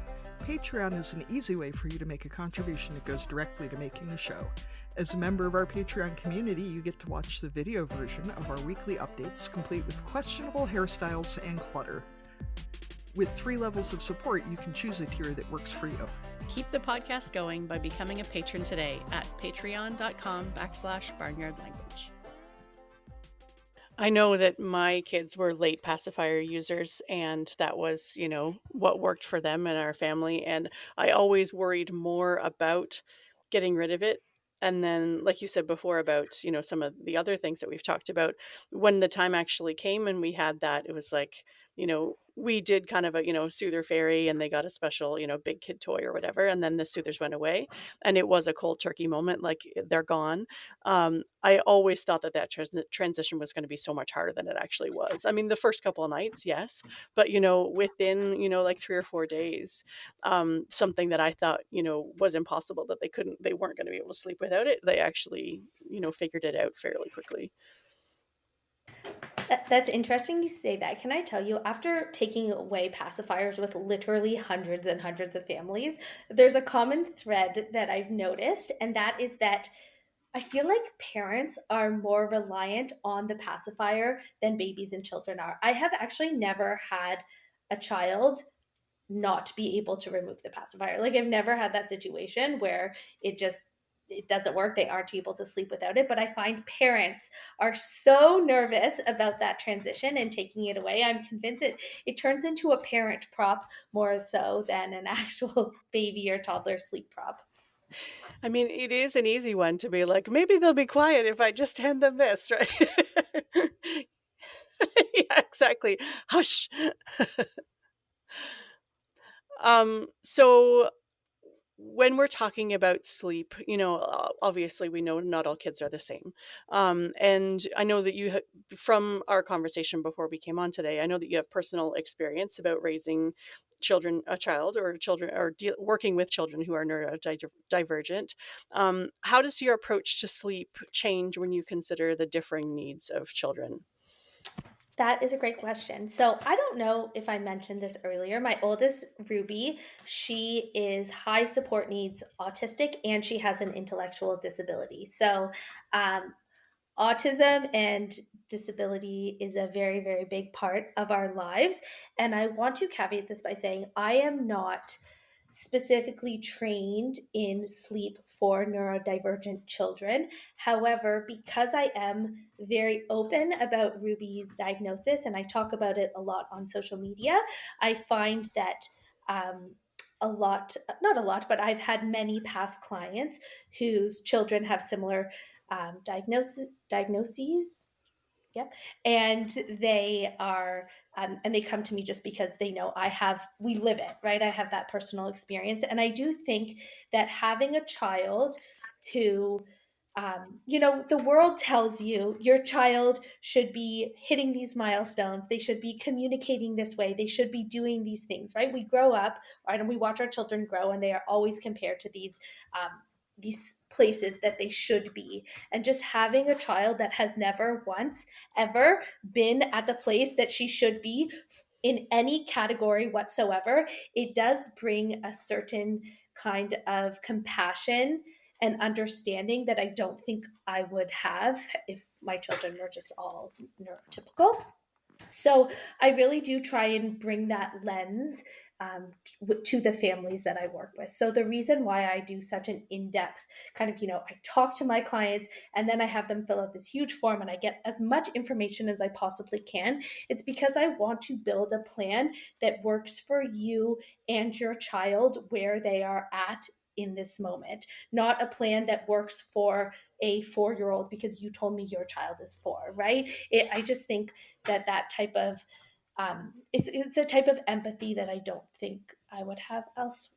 Patreon is an easy way for you to make a contribution that goes directly to making the show. As a member of our Patreon community, you get to watch the video version of our weekly updates, complete with questionable hairstyles and clutter. With 3 levels of support, you can choose a tier that works for you. Keep the podcast going by becoming a patron today at patreon.com/barnyardlanguage. I know that my kids were late pacifier users, and that was, what worked for them and our family. And I always worried more about getting rid of it. And then, like you said before about, some of the other things that we've talked about, when the time actually came and we had that, it was like, we did kind of a, soother fairy, and they got a special, big kid toy or whatever. And then the soothers went away, and it was a cold turkey moment, like they're gone. I always thought that transition was going to be so much harder than it actually was. I mean, the first couple of nights, yes, but within like 3 or 4 days, something that I thought was impossible, that they weren't going to be able to sleep without it, they actually figured it out fairly quickly. That's interesting you say that. Can I tell you, after taking away pacifiers with literally hundreds and hundreds of families, there's a common thread that I've noticed, and that is that I feel like parents are more reliant on the pacifier than babies and children are. I have actually never had a child not be able to remove the pacifier. Like I've never had that situation where it doesn't work. They aren't able to sleep without it. But I find parents are so nervous about that transition and taking it away. I'm convinced it turns into a parent prop more so than an actual baby or toddler sleep prop. I mean, it is an easy one to be like, maybe they'll be quiet if I just hand them this, right? Yeah, exactly. Hush. So when we're talking about sleep, obviously we know not all kids are the same. And I know that from our conversation before we came on today, I know that you have personal experience about raising a child or children, or working with children who are neurodivergent. How does your approach to sleep change when you consider the differing needs of children? That is a great question. So I don't know if I mentioned this earlier. My oldest, Ruby, she is high support needs autistic and she has an intellectual disability. So um, autism and disability is a very, very big part of our lives. And I want to caveat this by saying I am not specifically trained in sleep for neurodivergent children. However, because I am very open about Ruby's diagnosis and I talk about it a lot on social media, I find that not a lot, but I've had many past clients whose children have similar diagnoses. Yep. And they are, and they come to me just because they know we live it, right? I have that personal experience. And I do think that having a child who, the world tells you your child should be hitting these milestones. They should be communicating this way. They should be doing these things, right? We grow up, right? And we watch our children grow and they are always compared to these places that they should be. And just having a child that has never once ever been at the place that she should be in any category whatsoever, it does bring a certain kind of compassion and understanding that I don't think I would have if my children were just all neurotypical. So I really do try and bring that lens to the families that I work with. So the reason why I do such an in-depth kind of, I talk to my clients and then I have them fill out this huge form and I get as much information as I possibly can. It's because I want to build a plan that works for you and your child where they are at in this moment, not a plan that works for a 4-year-old because you told me your child is 4, right? I just think that type of It's a type of empathy that I don't think I would have else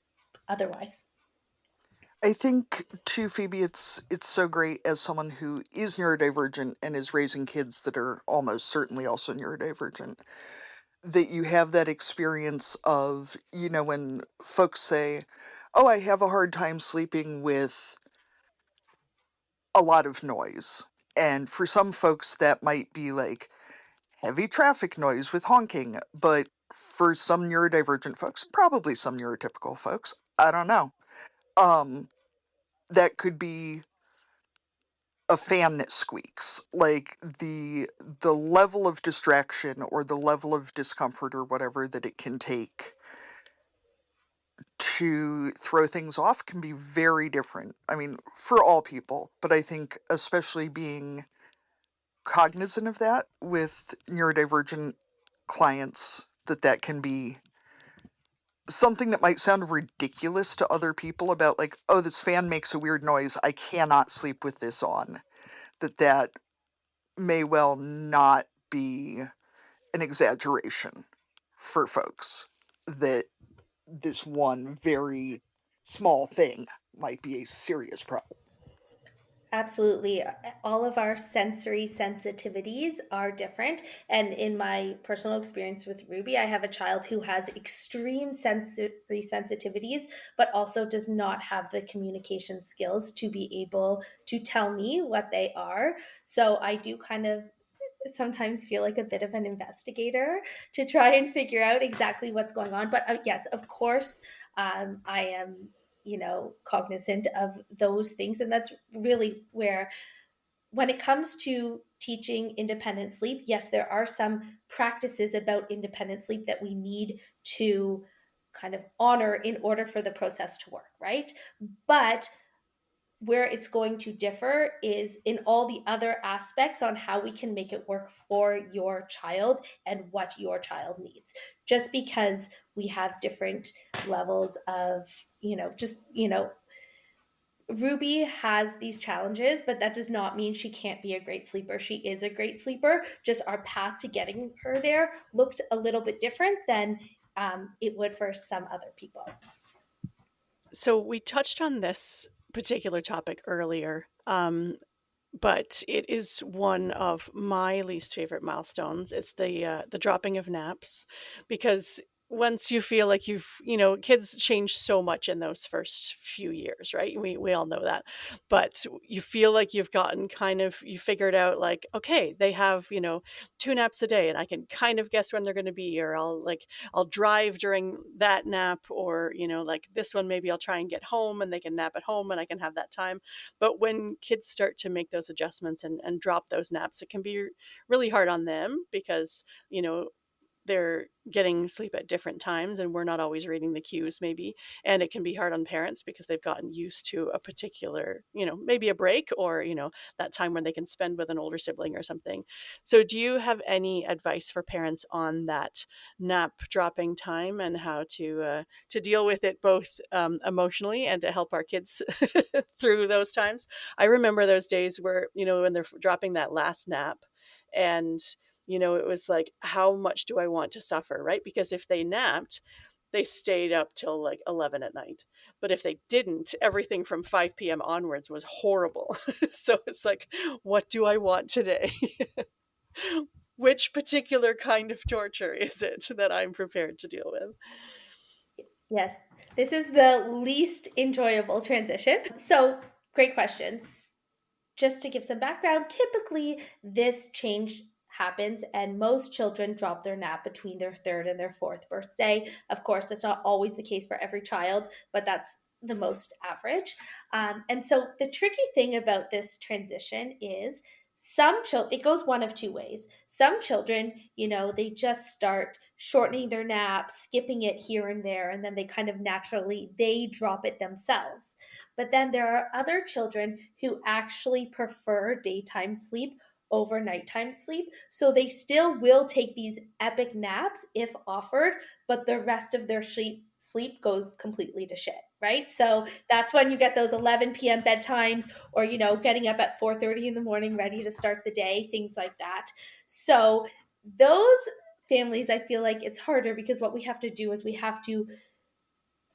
otherwise. I think too, Phoebe, it's so great as someone who is neurodivergent and is raising kids that are almost certainly also neurodivergent, that you have that experience of, when folks say, "Oh, I have a hard time sleeping with a lot of noise." And for some folks that might be like heavy traffic noise with honking, but for some neurodivergent folks, probably some neurotypical folks, I don't know. Um that could be a fan that squeaks. Like the level of distraction or the level of discomfort or whatever that it can take to throw things off can be very different. I mean, for all people, but I think especially being cognizant of that with neurodivergent clients, that can be something that might sound ridiculous to other people about, like, oh, this fan makes a weird noise, I cannot sleep with this on. That may well not be an exaggeration for folks, that this one very small thing might be a serious problem. Absolutely. All of our sensory sensitivities are different. And in my personal experience with Ruby, I have a child who has extreme sensory sensitivities, but also does not have the communication skills to be able to tell me what they are. So I do kind of sometimes feel like a bit of an investigator to try and figure out exactly what's going on. But yes, of course, I am, cognizant of those things. And that's really where, when it comes to teaching independent sleep, yes, there are some practices about independent sleep that we need to kind of honor in order for the process to work, right? But where it's going to differ is in all the other aspects on how we can make it work for your child and what your child needs. Just because we have different levels of, Ruby has these challenges, but that does not mean she can't be a great sleeper. She is a great sleeper. Just our path to getting her there looked a little bit different than it would for some other people. So we touched on this particular topic earlier, but it is one of my least favorite milestones. It's the dropping of naps, because once you feel like kids change so much in those first few years, right? We all know that, but you feel like you figured out, like, okay, they have 2 naps a day, and I can kind of guess when they're going to be, or I'll drive during that nap, or like this one, maybe I'll try and get home and they can nap at home and I can have that time. But when kids start to make those adjustments and drop those naps, it can be really hard on them, because, they're getting sleep at different times and we're not always reading the cues, maybe. And it can be hard on parents because they've gotten used to a particular, maybe a break, or, that time when they can spend with an older sibling or something. So do you have any advice for parents on that nap dropping time, and how to deal with it, both emotionally, and to help our kids through those times? I remember those days where, when they're dropping that last nap, and it was like, how much do I want to suffer, right? Because if they napped, they stayed up till like 11 at night. But if they didn't, everything from 5 p.m. onwards was horrible. So it's like, what do I want today? Which particular kind of torture is it that I'm prepared to deal with? Yes, this is the least enjoyable transition. So, great questions. Just to give some background, typically this change happens and most children drop their nap between their third and their fourth birthday. Of course, that's not always the case for every child, but that's the most average. And so the tricky thing about this transition is some children, it goes one of two ways. Some children, they just start shortening their nap, skipping it here and there, and then they kind of naturally, they drop it themselves. But then there are other children who actually prefer daytime sleep over nighttime sleep. So they still will take these epic naps if offered, but the rest of their sleep goes completely to shit, right? So that's when you get those 11 p.m. bedtimes, or getting up at 4:30 in the morning ready to start the day, things like that. So those families, I feel like it's harder because what we have to do is we have to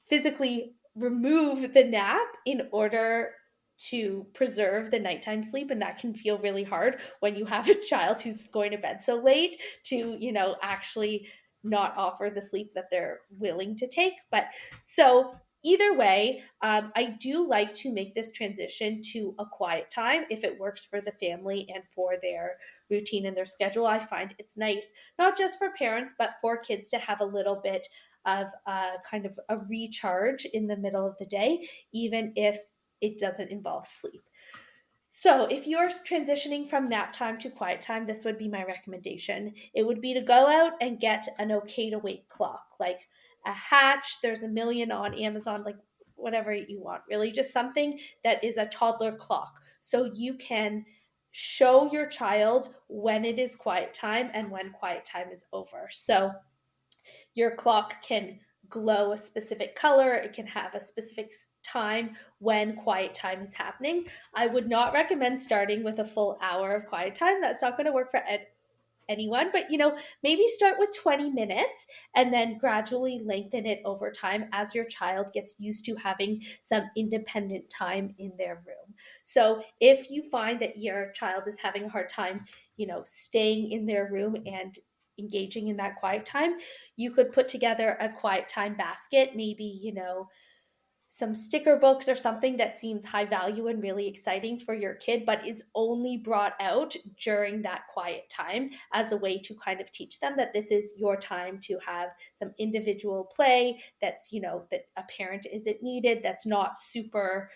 physically remove the nap in order to preserve the nighttime sleep, and that can feel really hard when you have a child who's going to bed so late to, actually not offer the sleep that they're willing to take. But so either way, I do like to make this transition to a quiet time if it works for the family and for their routine and their schedule. I find it's nice not just for parents but for kids to have a little bit of a kind of a recharge in the middle of the day, even if it doesn't involve sleep. So, if you're transitioning from nap time to quiet time, this would be my recommendation. It would be to go out and get an okay to wake clock, like a Hatch. There's a million on Amazon, like whatever you want, really, just something that is a toddler clock. So you can show your child when it is quiet time and when quiet time is over. So, your clock can glow a specific color, it can have a specific time when quiet time is happening. I would not recommend starting with a full hour of quiet time. That's not going to work for anyone, but maybe start with 20 minutes and then gradually lengthen it over time as your child gets used to having some independent time in their room. So if you find that your child is having a hard time, staying in their room and engaging in that quiet time, you could put together a quiet time basket, maybe, some sticker books or something that seems high value and really exciting for your kid, but is only brought out during that quiet time as a way to kind of teach them that this is your time to have some individual play that's, that a parent isn't needed, that's not super,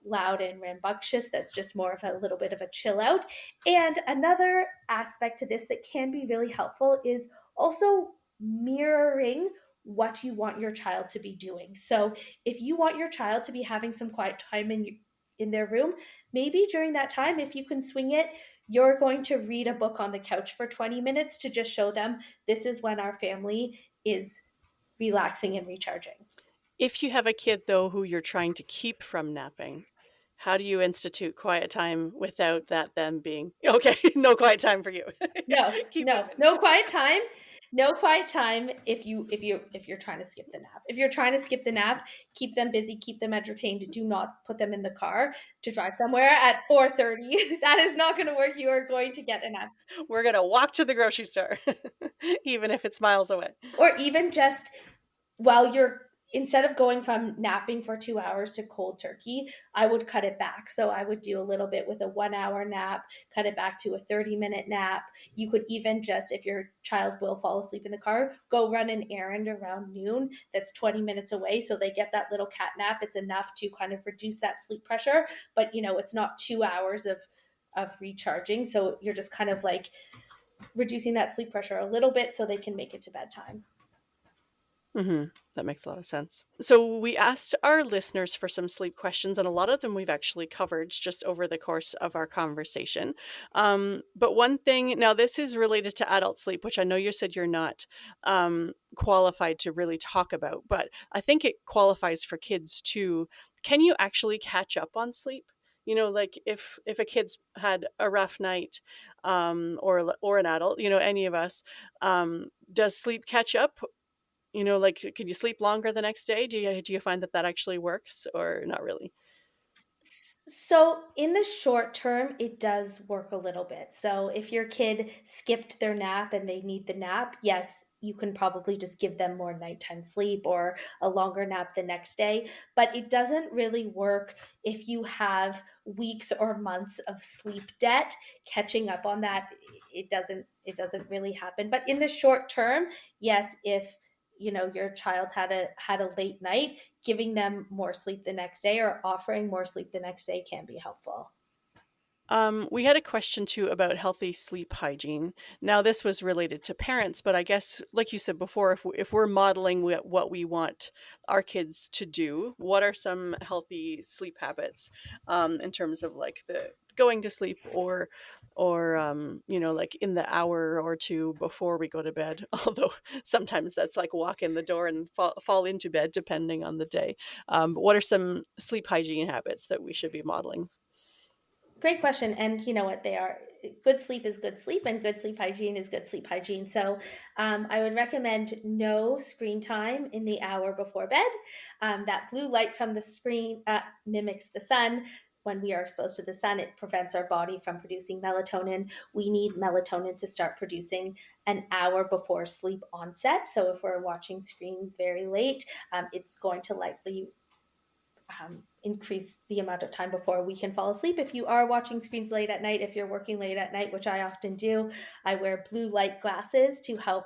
loud and rambunctious, that's just more of a little bit of a chill out. And another aspect to this that can be really helpful is also mirroring what you want your child to be doing. So if you want your child to be having some quiet time in their room, maybe during that time, if you can swing it, you're going to read a book on the couch for 20 minutes to just show them this is when our family is relaxing and recharging. If you have a kid, though, who you're trying to keep from napping, how do you institute quiet time without that then being okay? No quiet time for you. No, Keep no, moving. no quiet time. No quiet time if you're trying to skip the nap. If you're trying to skip the nap, keep them busy, keep them entertained. Do not put them in the car to drive somewhere at 4:30. That is not going to work. You are going to get a nap. We're gonna walk to the grocery store, even if it's miles away. Or even just while you're instead of going from napping for 2 hours to cold turkey, I would cut it back. So I would do a little bit with a 1 hour nap, cut it back to a 30-minute nap. You could even just, if your child will fall asleep in the car, go run an errand around noon that's 20 minutes away. So they get that little cat nap. It's enough to kind of reduce that sleep pressure, but it's not 2 hours of recharging. So you're just kind of like reducing that sleep pressure a little bit so they can make it to bedtime. That makes a lot of sense. So we asked our listeners for some sleep questions, and a lot of them we've actually covered just over the course of our conversation. But one thing, now this is related to adult sleep, which I know you said you're not qualified to really talk about, but I think it qualifies for kids too. Can you actually catch up on sleep? Like if a kid's had a rough night, or an adult, any of us, does sleep catch up? Like, could you sleep longer the next day? Do you find that actually works or not really? So, in the short term, it does work a little bit. So, if your kid skipped their nap and they need the nap, yes, you can probably just give them more nighttime sleep or a longer nap the next day. But it doesn't really work if you have weeks or months of sleep debt. Catching up on that, it doesn't really happen. But in the short term, yes, if your child had a late night, giving them more sleep the next day or offering more sleep the next day can be helpful. We had a question too about healthy sleep hygiene. Now, this was related to parents, but I guess, like you said before, if we're modeling what we want our kids to do, what are some healthy sleep habits, in terms of like the going to sleep or like in the hour or two before we go to bed? Although sometimes that's like walk in the door and fall into bed depending on the day. But what are some sleep hygiene habits that we should be modeling? Great question. And you know what they are? Good sleep is good sleep, and good sleep hygiene is good sleep hygiene. So I would recommend no screen time in the hour before bed. That blue light from the screen mimics the sun. When we are exposed to the sun, it prevents our body from producing melatonin. We need melatonin to start producing an hour before sleep onset. So if we're watching screens very late, it's going to likely increase the amount of time before we can fall asleep. If you are watching screens late at night, if you're working late at night, which I often do, I wear blue light glasses to help,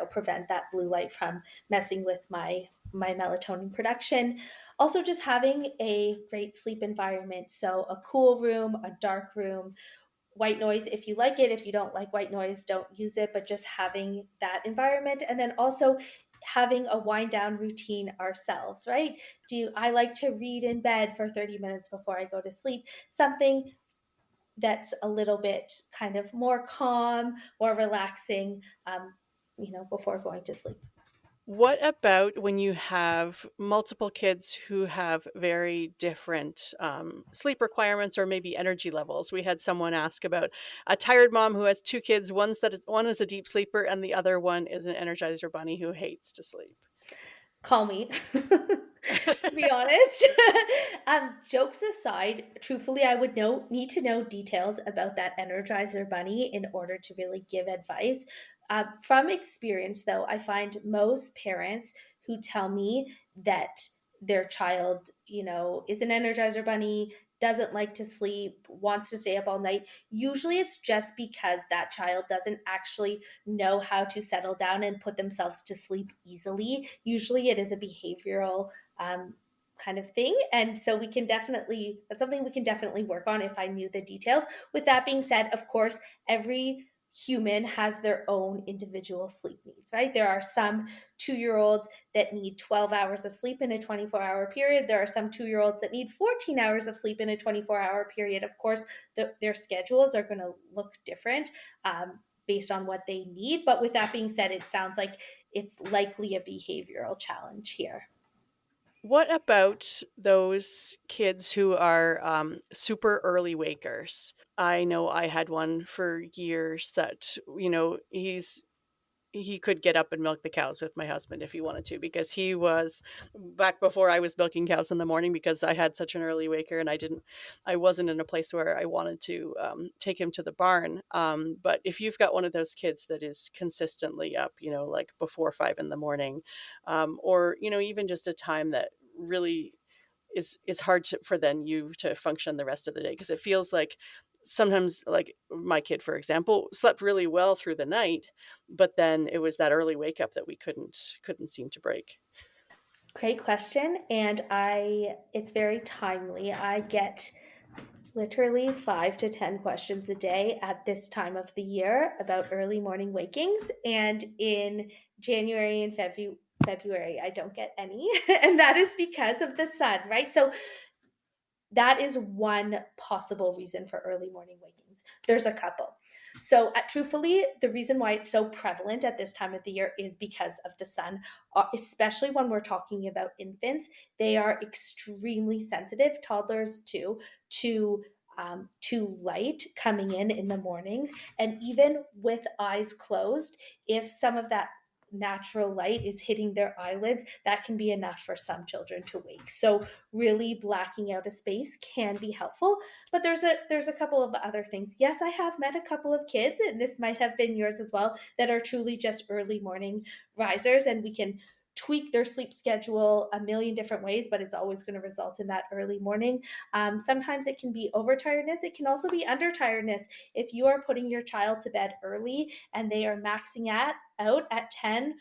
prevent that blue light from messing with my melatonin production. Also, just having a great sleep environment. So a cool room, a dark room, white noise if you like it. If you don't like white noise, don't use it, but just having that environment. And then also having a wind down routine ourselves, right? I like to read in bed for 30 minutes before I go to sleep, something that's a little bit kind of more calm, more relaxing, before going to sleep. What about when you have multiple kids who have very different sleep requirements or maybe energy levels? We had someone ask about a tired mom who has two kids. One is a deep sleeper, and the other one is an Energizer bunny who hates to sleep. Call me. To be honest. Jokes aside, truthfully, I would need to know details about that Energizer bunny in order to really give advice. From experience, though, I find most parents who tell me that their child, is an Energizer bunny, doesn't like to sleep, wants to stay up all night. Usually it's just because that child doesn't actually know how to settle down and put themselves to sleep easily. Usually it is a behavioral kind of thing. And so that's something we can definitely work on if I knew the details. With that being said, of course, every human has their own individual sleep needs, right? There are some 2-year-olds that need 12 hours of sleep in a 24-hour period. There are some 2-year-olds that need 14 hours of sleep in a 24-hour period. Of course, their schedules are going to look different based on what they need. But with that being said, it sounds like it's likely a behavioral challenge here. What about those kids who are super early wakers? I know I had one for years that, he could get up and milk the cows with my husband if he wanted to, because he was back before I was milking cows in the morning, because I had such an early waker and I wasn't in a place where I wanted to take him to the barn. But if you've got one of those kids that is consistently up, like before 5 in the morning, or, even just a time that really is hard for then you to function the rest of the day, because it feels like sometimes, like my kid, for example, slept really well through the night, but then it was that early wake up that we couldn't seem to break. Great question. And it's very timely. I get literally 5 to 10 questions a day at this time of the year about early morning wakings. And in January and February, I don't get any. And that is because of the sun, right? So that is one possible reason for early morning wakings. There's a couple. So, truthfully, the reason why it's so prevalent at this time of the year is because of the sun, especially when we're talking about infants. They are extremely sensitive, toddlers too, to light coming in the mornings. And even with eyes closed, if some of that natural light is hitting their eyelids, that can be enough for some children to wake. So really blacking out a space can be helpful. But there's a couple of other things. Yes, I have met a couple of kids, and this might have been yours as well, that are truly just early morning risers, and we can tweak their sleep schedule a million different ways, but it's always going to result in that early morning. Sometimes it can be overtiredness. It can also be undertiredness. If you are putting your child to bed early and they are maxing out at 10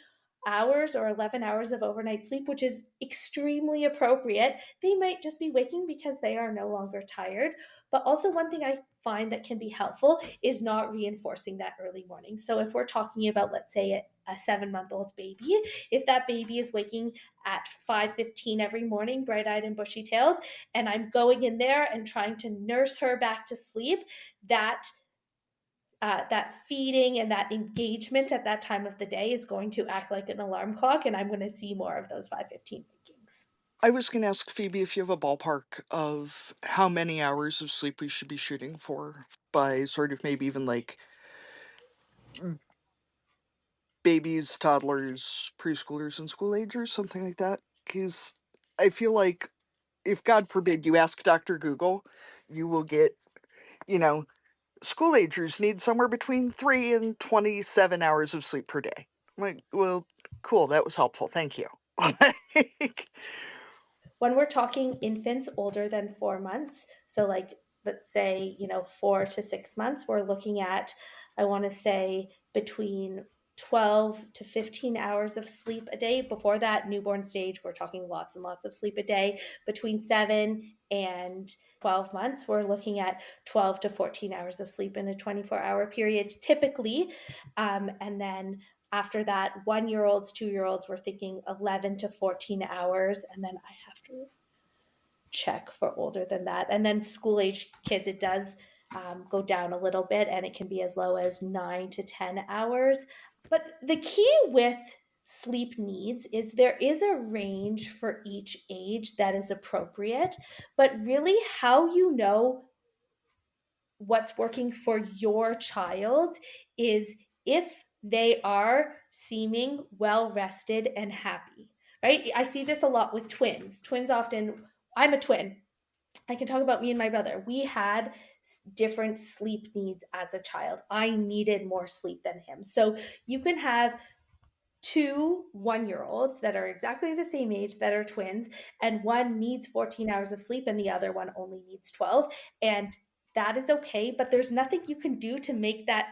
hours or 11 hours of overnight sleep, which is extremely appropriate, they might just be waking because they are no longer tired. But also, one thing I find that can be helpful is not reinforcing that early morning. So if we're talking about, let's say, a 7-month-old baby, if that baby is waking at 5:15 every morning, bright-eyed and bushy-tailed, and I'm going in there and trying to nurse her back to sleep, that feeding and that engagement at that time of the day is going to act like an alarm clock, and I'm going to see more of those 5:15 wakings. I was going to ask Phoebe if you have a ballpark of how many hours of sleep we should be shooting for by sort of maybe even like babies, toddlers, preschoolers, and school agers, something like that. Because I feel like if, God forbid, you ask Dr. Google, you will get, you know, school agers need somewhere between 3 and 27 hours of sleep per day. I'm like, well, cool, that was helpful. Thank you. Like, When we're talking infants older than 4 months, so like let's say, 4 to 6 months, we're looking at, I want to say, between 12 to 15 hours of sleep a day. Before that newborn stage, we're talking lots and lots of sleep a day. Between 7 and 12 months, we're looking at 12 to 14 hours of sleep in a 24-hour period, typically. And then after that, 1 year olds, 2 year olds, we're thinking 11 to 14 hours. And then I have to check for older than that. And then school age kids, it does go down a little bit and it can be as low as 9 to 10 hours. But the key with sleep needs is there is a range for each age that is appropriate, but really how you know what's working for your child is if they are seeming well rested and happy, right? I see this a lot with twins. Twins often, I'm a twin. I can talk about me and my brother. We had different sleep needs as a child. I needed more sleep than him. So you can have 2 1 year olds that are exactly the same age that are twins, and one needs 14 hours of sleep and the other one only needs 12. And that is okay, but there's nothing you can do to make that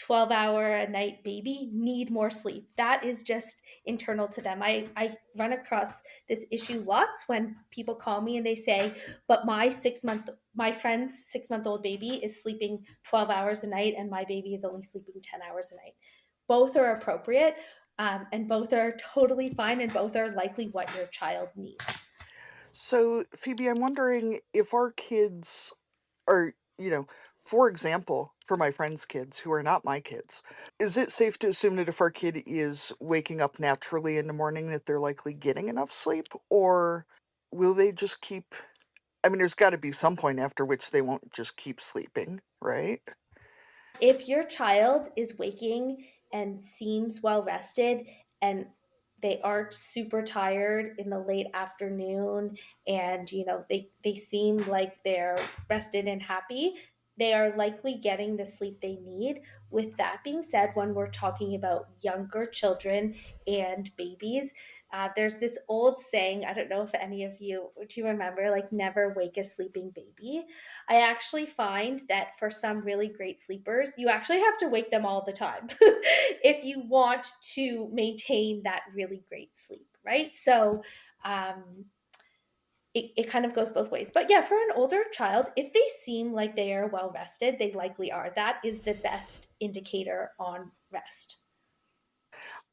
12-hour a night baby need more sleep. That is just internal to them. I run across this issue lots when people call me and they say, but my friend's 6 month old baby is sleeping 12 hours a night and my baby is only sleeping 10 hours a night. Both are appropriate, and both are totally fine, and both are likely what your child needs. so, Phoebe, I'm wondering if our kids are, for example, for my friends' kids who are not my kids, is it safe to assume that if our kid is waking up naturally in the morning that they're likely getting enough sleep? Or will they just keep, I mean, there's got to be some point after which they won't just keep sleeping, right? If your child is waking and seems well rested and they aren't super tired in the late afternoon, and they seem like they're rested and happy, they are likely getting the sleep they need. With that being said, when we're talking about younger children and babies, there's this old saying, I don't know if any of you, do you remember, like, never wake a sleeping baby. I actually find that for some really great sleepers, you actually have to wake them all the time if you want to maintain that really great sleep, right? So it kind of goes both ways. But yeah, for an older child, if they seem like they are well rested, they likely are. That is the best indicator on rest.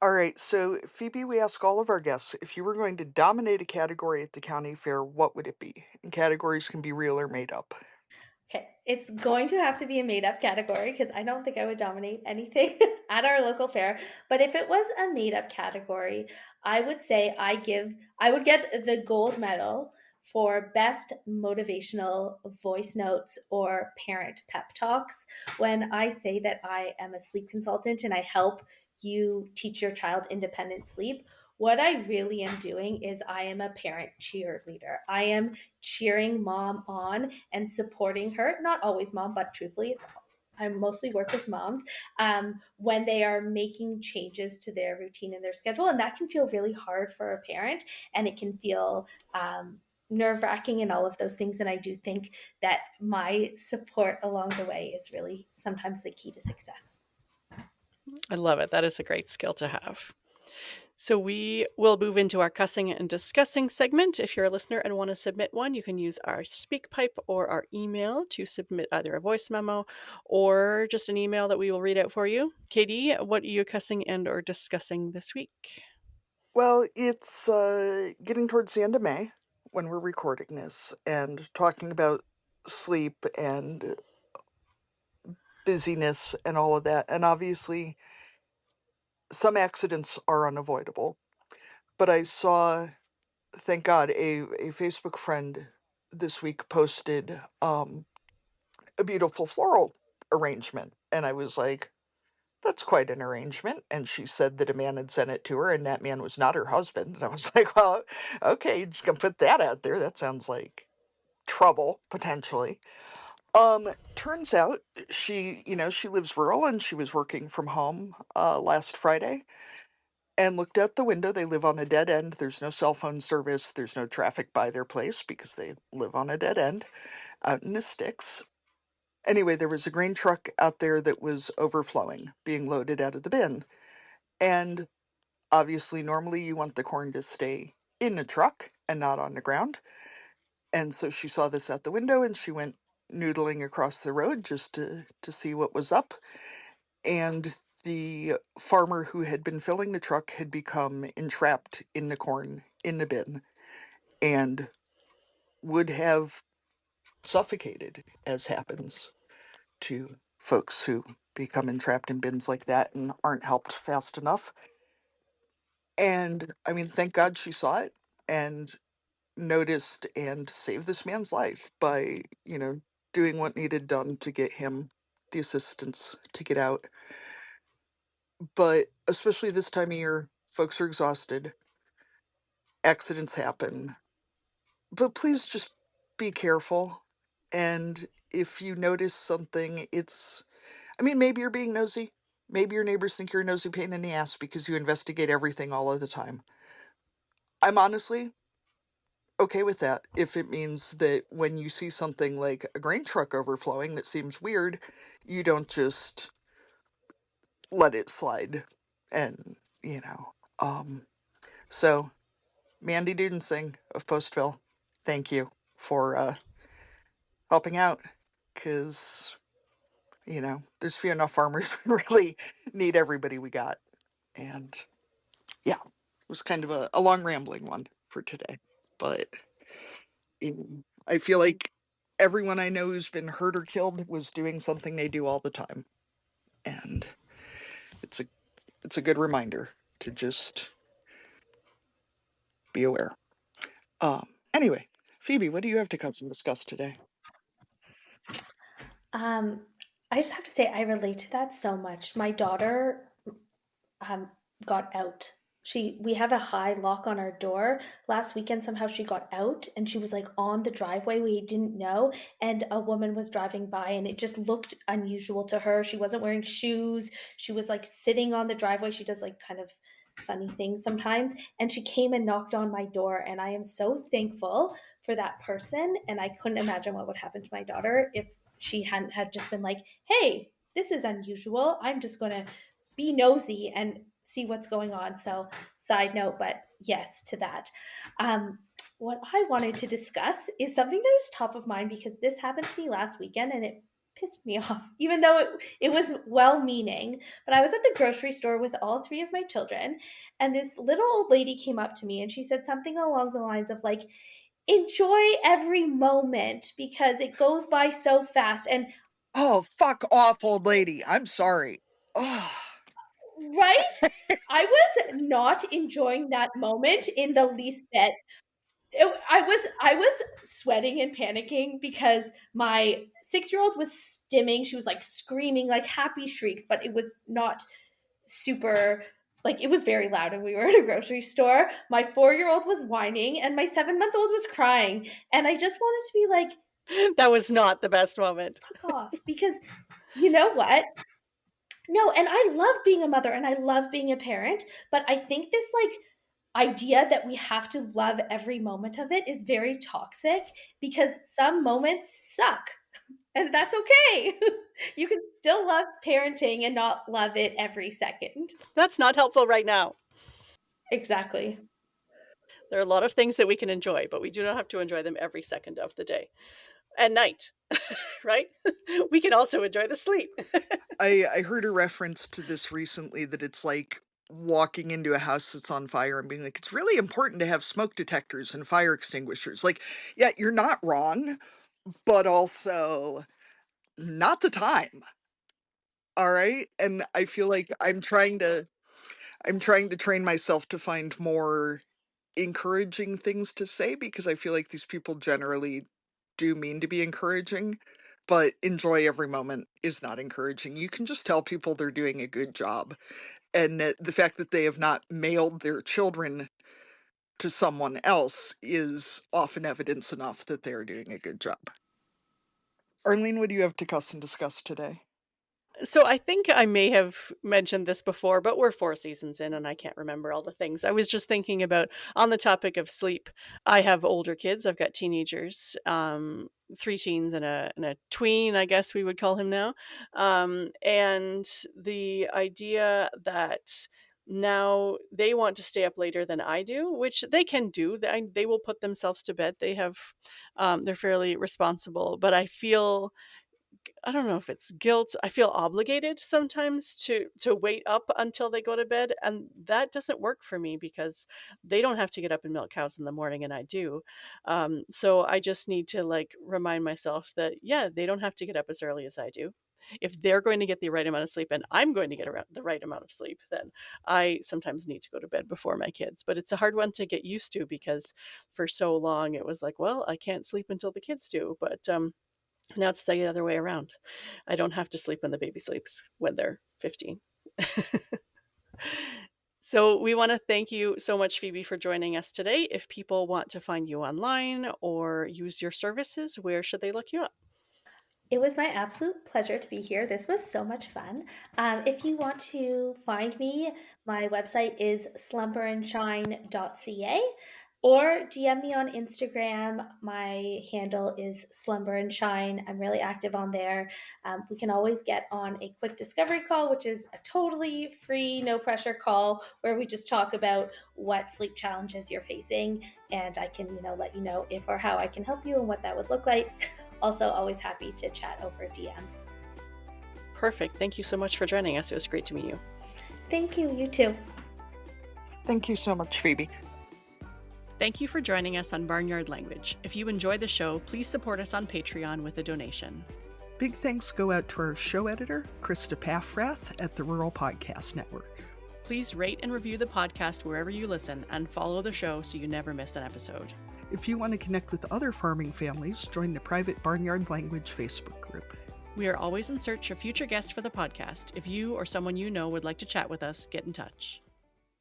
All right, so Phoebe, we ask all of our guests if you were going to dominate a category at the county fair, what would it be? And categories can be real or made up. Okay, it's going to have to be a made up category because I don't think I would dominate anything at our local fair. But if it was a made up category, I would say I would get the gold medal for best motivational voice notes or parent pep talks. When I say that I am a sleep consultant and I help you teach your child independent sleep, what I really am doing is I am a parent cheerleader. I am cheering mom on and supporting her. Not always mom, but truthfully, I mostly work with moms when they are making changes to their routine and their schedule. And that can feel really hard for a parent, and it can feel nerve wracking and all of those things. And I do think that my support along the way is really sometimes the key to success. I love it. That is a great skill to have. So we will move into our cussing and discussing segment. If you're a listener and want to submit one, you can use our SpeakPipe or our email to submit either a voice memo or just an email that we will read out for you. Katie, what are you cussing and or discussing this week? Well, it's getting towards the end of May when we're recording this and talking about sleep and busyness and all of that. And obviously, some accidents are unavoidable. But I saw thank God, a Facebook friend this week posted a beautiful floral arrangement, and I was like, "That's quite an arrangement." And she said that a man had sent it to her, and that man was not her husband. And I was like, "Well, okay, you're just gonna put that out there. That sounds like trouble potentially." Turns out she lives rural and she was working from home last Friday and looked out the window. They live on a dead end. There's no cell phone service. There's no traffic by their place because they live on a dead end out in the sticks. Anyway, there was a grain truck out there that was overflowing, being loaded out of the bin. And obviously, normally you want the corn to stay in the truck and not on the ground. And so she saw this out the window and she went noodling across the road just to see what was up. And the farmer who had been filling the truck had become entrapped in the corn in the bin and would have suffocated, as happens to folks who become entrapped in bins like that and aren't helped fast enough. And I mean, thank God she saw it and noticed and saved this man's life by, doing what needed done to get him the assistance to get out. But especially this time of year, folks are exhausted, accidents happen. But please just be careful. And if you notice something, I mean, maybe you're being nosy. Maybe your neighbors think you're a nosy pain in the ass because you investigate everything all of the time. I'm honestly okay with that if it means that when you see something like a grain truck overflowing that seems weird, you don't just let it slide. And, so Mandy Dudensing of Postville, thank you for helping out because, there's few enough farmers who really need everybody we got. And yeah, it was kind of a long rambling one for today. But I feel like everyone I know who's been hurt or killed was doing something they do all the time. And it's a it's a good reminder to just be aware. Anyway, Phoebe, what do you have to discuss today? Um, I just have to say I relate to that so much. My daughter um, got out. We have a high lock on our door. Last weekend, somehow she got out and she was like on the driveway. We didn't know. And a woman was driving by and it just looked unusual to her. She wasn't wearing shoes. She was like sitting on the driveway. She does like kind of funny things sometimes. And she came and knocked on my door. And I am so thankful for that person. And I couldn't imagine what would happen to my daughter if she hadn't had just been like, hey, this is unusual. I'm just going to be nosy and see what's going on. So, side note, but yes to that. What I wanted to discuss is something that is top of mind because this happened to me last weekend and it pissed me off, even though it was well meaning. But I was at the grocery store with all three of my children, and this little old lady came up to me and she said something along the lines of, like, enjoy every moment because it goes by so fast. And Oh, fuck off, old lady. I'm sorry. Oh. right? I was not enjoying that moment in the least bit. I was sweating and panicking because my 6-year-old was stimming. She was like screaming like happy shrieks, but it was not super, like, it was very loud and we were at a grocery store. My 4-year-old was whining and my 7-month-old was crying. And I just wanted to be like, That was not the best moment. fuck off. Because you know what? No, and I love being a mother and I love being a parent, but I think this like idea that we have to love every moment of it is very toxic because some moments suck. And that's okay. You can still love parenting and not love it every second. That's not helpful right now. Exactly. There are a lot of things that we can enjoy, but we do not have to enjoy them every second of the day and night, right? We can also enjoy the sleep. I heard a reference to this recently that it's like walking into a house that's on fire and being like, it's really important to have smoke detectors and fire extinguishers. Like, yeah, you're not wrong, but also not the time. All right? And I feel like I'm trying to train myself to find more encouraging things to say, because I feel like these people generally do mean to be encouraging, but enjoy every moment is not encouraging. You can just tell people they're doing a good job. And that the fact that they have not mailed their children to someone else is often evidence enough that they're doing a good job. Arlene, what do you have to cuss and discuss today? So I think I may have mentioned this before, but we're 4 seasons in and I can't remember all the things. I was just thinking about, on the topic of sleep, I have older kids. I've got teenagers, 3 teens and a tween, I guess we would call him now. And the idea that now they want to stay up later than I do, which they can do. They will put themselves to bed. They're fairly responsible, but I don't know if it's guilt. I feel obligated sometimes to wait up until they go to bed, and that doesn't work for me because they don't have to get up and milk cows in the morning, and I do. So I just need to like remind myself that yeah, they don't have to get up as early as I do. If they're going to get the right amount of sleep and I'm going to get the right amount of sleep, then I sometimes need to go to bed before my kids. But it's a hard one to get used to because for so long it was like, well, I can't sleep until the kids do. But now it's the other way around. I don't have to sleep when the baby sleeps when they're 15. So we want to thank you so much, Phoebe, for joining us today. If people want to find you online or use your services, where should they look you up? It was my absolute pleasure to be here. This was so much fun. If you want to find me, my website is slumberandshine.ca or DM me on Instagram. My handle is slumberandshine. I'm really active on there. We can always get on a quick discovery call, which is a totally free, no pressure call where we just talk about what sleep challenges you're facing, and I can, let you know if or how I can help you and what that would look like. Also, always happy to chat over DM. Perfect. Thank you so much for joining us. It was great to meet you. Thank you. You too. Thank you so much, Phoebe. Thank you for joining us on Barnyard Language. If you enjoy the show, please support us on Patreon with a donation. Big thanks go out to our show editor, Krista Paffrath at the Rural Podcast Network. Please rate and review the podcast wherever you listen and follow the show so you never miss an episode. If you want to connect with other farming families, join the private Barnyard Language Facebook group. We are always in search of future guests for the podcast. If you or someone you know would like to chat with us, get in touch.